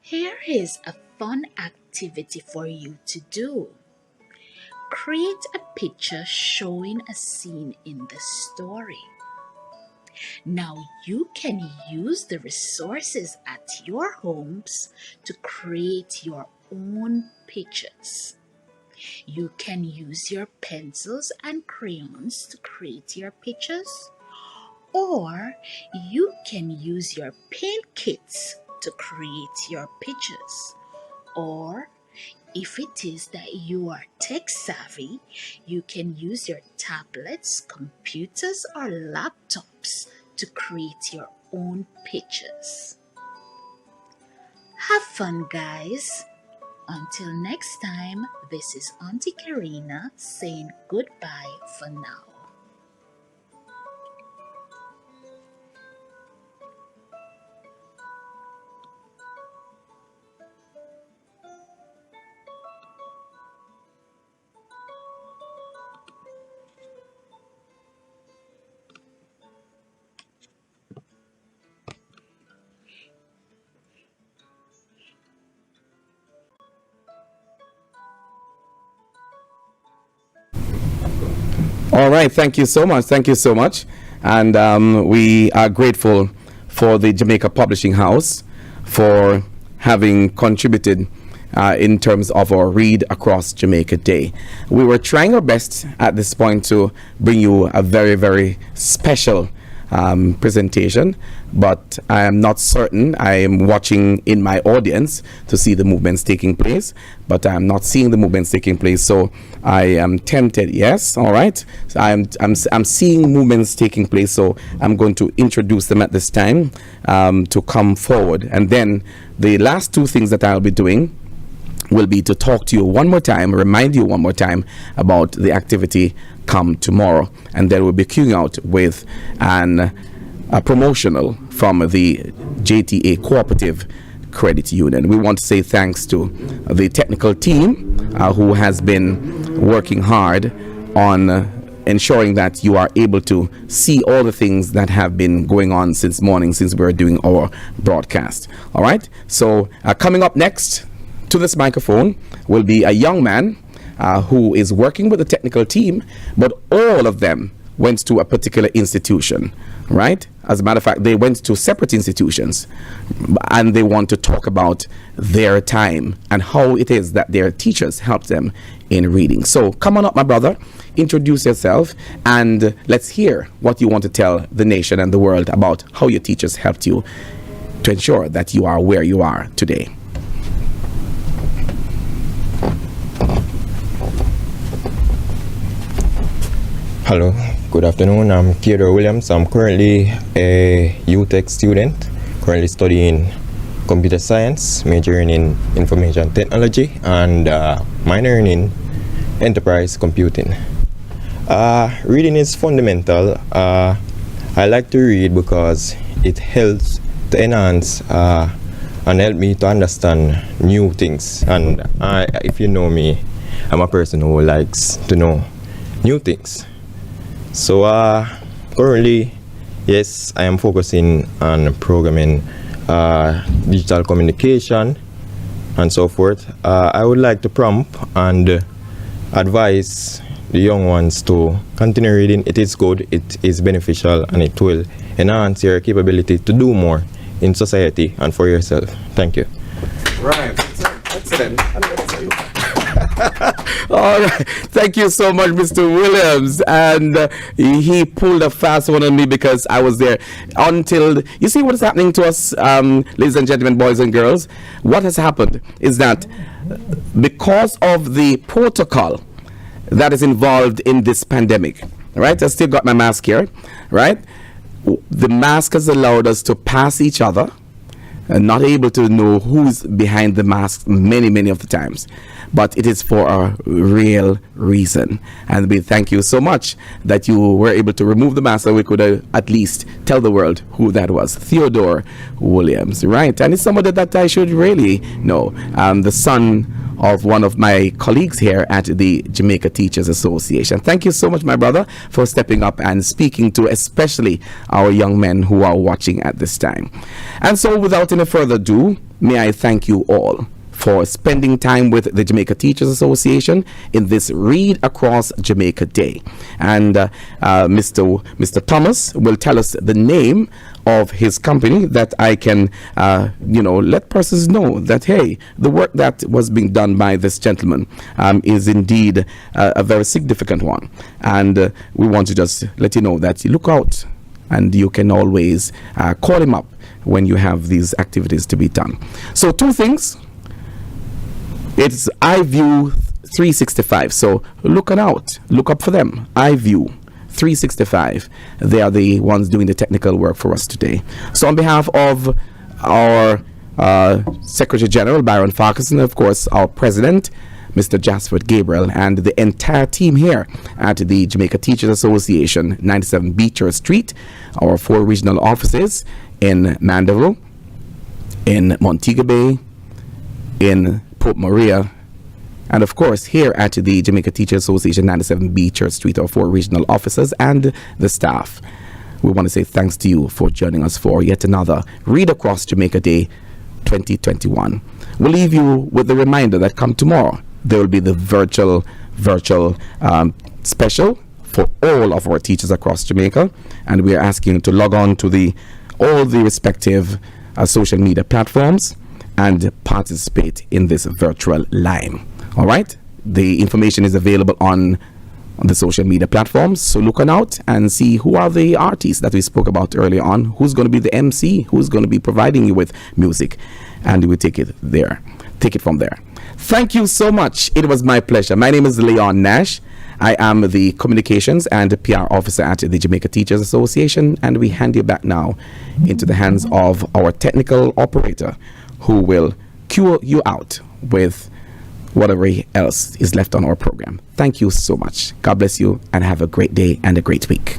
Speaker 16: Here is a fun activity for you to do. Create a picture showing a scene in the story. Now you can use the resources at your homes to create your own pictures. You can use your pencils and crayons to create your pictures, or you can use your paint kits to create your pictures, or if it is that you are tech savvy, you can use your tablets, computers, or laptops to create your own pictures. Have fun, guys. Until next time, this is Auntie Karina saying goodbye for now.
Speaker 2: All right, thank you so much. Thank you so much. And we are grateful for the Jamaica Publishing House for having contributed in terms of our Read Across Jamaica Day. We were trying our best at this point to bring you a very, very special presentation, but I am not certain. I am watching in my audience to see the movements taking place, but I am not seeing the movements taking place. So I am tempted. Yes, all right. So I'm seeing movements taking place. So I'm going to introduce them at this time to come forward, and then the last two things that I'll be doing will be to talk to you one more time, remind you one more time about the activity come tomorrow, and then we'll be queuing out with a promotional from the JTA Cooperative Credit Union. We want to say thanks to the technical team who has been working hard on ensuring that you are able to see all the things that have been going on since morning, since we were doing our broadcast. All right, so coming up next to this microphone will be a young man who is working with the technical team, but all of them went to a particular institution, right? As a matter of fact, they went to separate institutions, and they want to talk about their time and how it is that their teachers helped them in reading. So come on up, my brother, introduce yourself, and let's hear what you want to tell the nation and the world about how your teachers helped you to ensure that you are where you are today.
Speaker 17: Hello, good afternoon. I'm Theodore Williams. I'm currently a UTech student, currently studying computer science, majoring in information technology, and minoring in enterprise computing. Reading is fundamental. I like to read because it helps to enhance and help me to understand new things. And if you know me, I'm a person who likes to know new things. So currently, yes, I am focusing on programming, digital communication, and so forth. I would like to prompt and advise the young ones to continue reading. It is good, it is beneficial, and it will enhance your capability to do more in society and for yourself. Thank you.
Speaker 2: Right, excellent. All right, thank you so much, Mr. Williams. And he pulled a fast one on me because I was there until you see what is happening to us, ladies and gentlemen, boys and girls. What has happened is that because of the protocol that is involved in this pandemic, right? I still got my mask here, right? The mask has allowed us to pass each other and not able to know who's behind the mask many of the times, but it is for a real reason. And we thank you so much that you were able to remove the mask so we could at least tell the world who that was. Theodore Williams, right? And it's somebody that I should really know. The son of one of my colleagues here at the Jamaica Teachers Association. Thank you so much, my brother, for stepping up and speaking to especially our young men who are watching at this time. And so without any further ado, may I thank you all for for spending time with the Jamaica Teachers Association in this Read Across Jamaica Day. And Mr. Thomas will tell us the name of his company, that I can, let persons know that, hey, the work that was being done by this gentleman is indeed a very significant one. And we want to just let you know that you look out, and you can always call him up when you have these activities to be done. So 2 things. It's iView 365. So look out. Look up for them. iView 365. They are the ones doing the technical work for us today. So on behalf of our Secretary General, Byron Farquharson, of course, our President, Mr. Jasford Gabriel, and the entire team here at the Jamaica Teachers Association, 97 Beecher Street, our 4 regional offices in Mandeville, in Montego Bay, in Port Maria, and of course here at the Jamaica Teachers Association, 97 Beecher Street, our 4 regional offices, and the staff. We want to say thanks to you for joining us for yet another Read Across Jamaica Day 2021. We'll leave you with the reminder that come tomorrow, there will be the virtual special for all of our teachers across Jamaica, and we are asking you to log on to all the respective social media platforms and participate in this virtual line. All right, the information is available on the social media platforms, so look on out and see who are the artists that we spoke about earlier on, who's going to be the MC, who's going to be providing you with music, and we take it from there. Thank you so much. It was my pleasure. My name is Leon Nash. I am the Communications and PR Officer at the Jamaica Teachers Association, and we hand you back now into the hands of our technical operator, who will cue you out with whatever else is left on our program. Thank you so much. God bless you, and have a great day and a great week.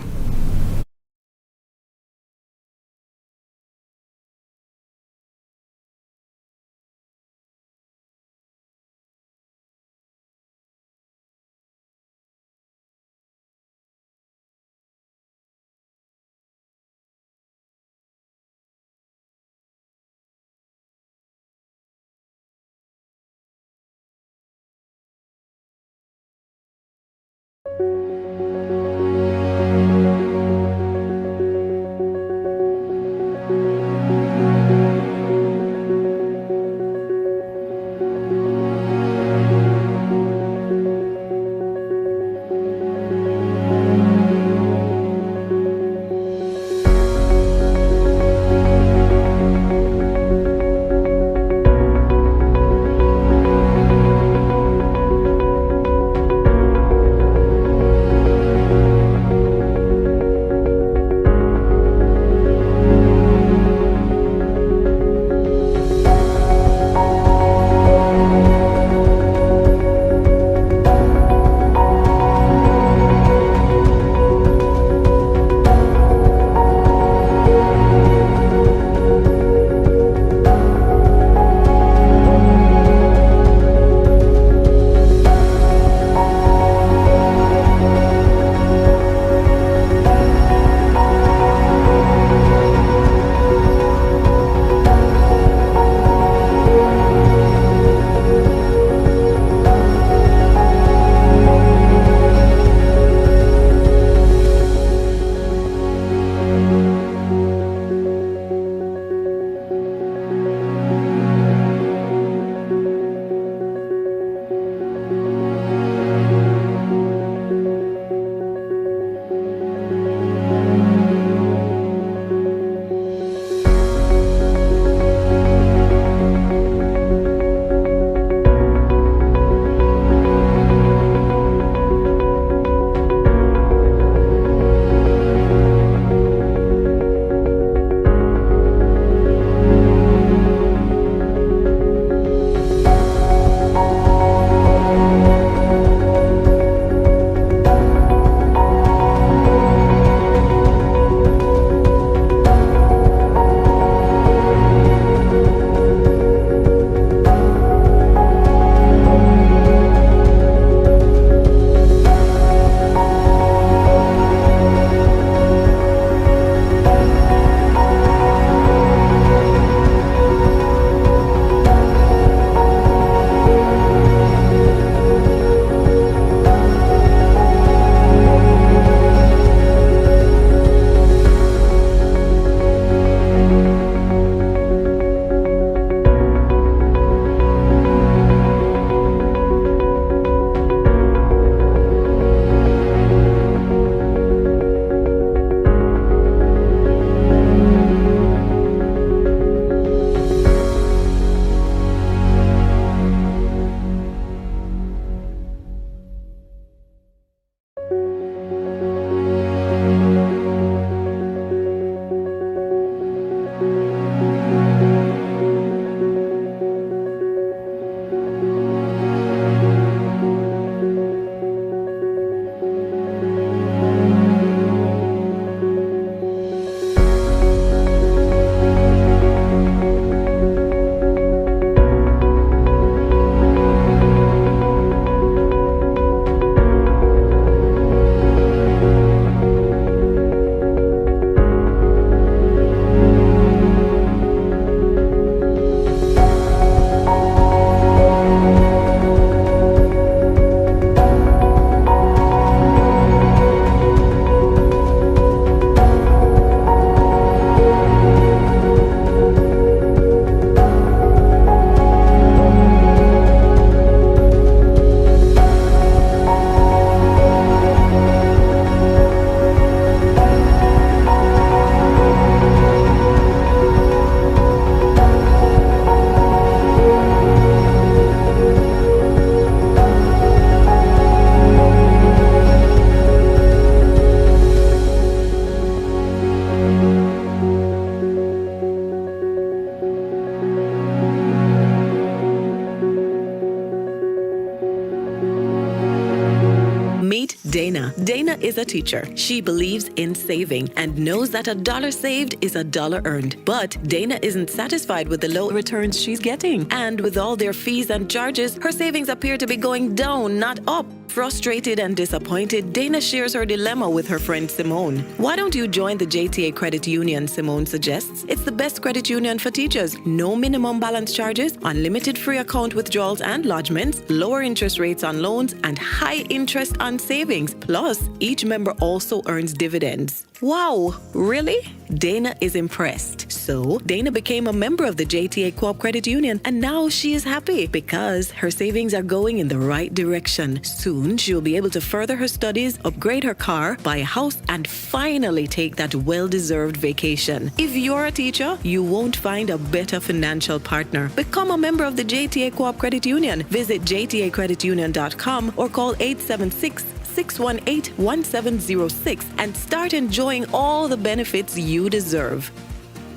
Speaker 13: Dana. Dana is a teacher. She believes in saving and knows that a dollar saved is a dollar earned. But Dana isn't satisfied with the low returns she's getting. And with all their fees and charges, her savings appear to be going down, not up. Frustrated and disappointed, Dana shares her dilemma with her friend Simone. Why don't you join the JTA Credit Union, Simone suggests. It's the best credit union for teachers. No minimum balance charges, unlimited free account withdrawals and lodgements, lower interest rates on loans, and high interest on savings. Plus, each member also earns dividends. Wow, really? Dana is impressed. So, Dana became a member of the JTA Co-op Credit Union, and now she is happy because her savings are going in the right direction. Soon, she'll be able to further her studies, upgrade her car, buy a house, and finally take that well-deserved vacation. If you're a teacher, you won't find a better financial partner. Become a member of the JTA Co-op Credit Union. Visit jtacreditunion.com or call 876-618-1706 and start enjoying all the benefits you deserve.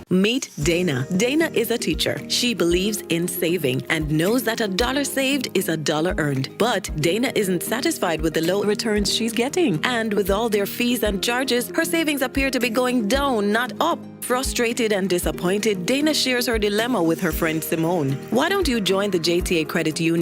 Speaker 13: Meet Dana. Dana is a teacher. She believes in saving and knows that a dollar saved is a dollar earned. But Dana isn't satisfied with the low returns she's getting. And with all their fees and charges, her savings appear to be going down, not up. Frustrated and disappointed, Dana shares her dilemma with her friend Simone. Why don't you join the JTA Credit Union?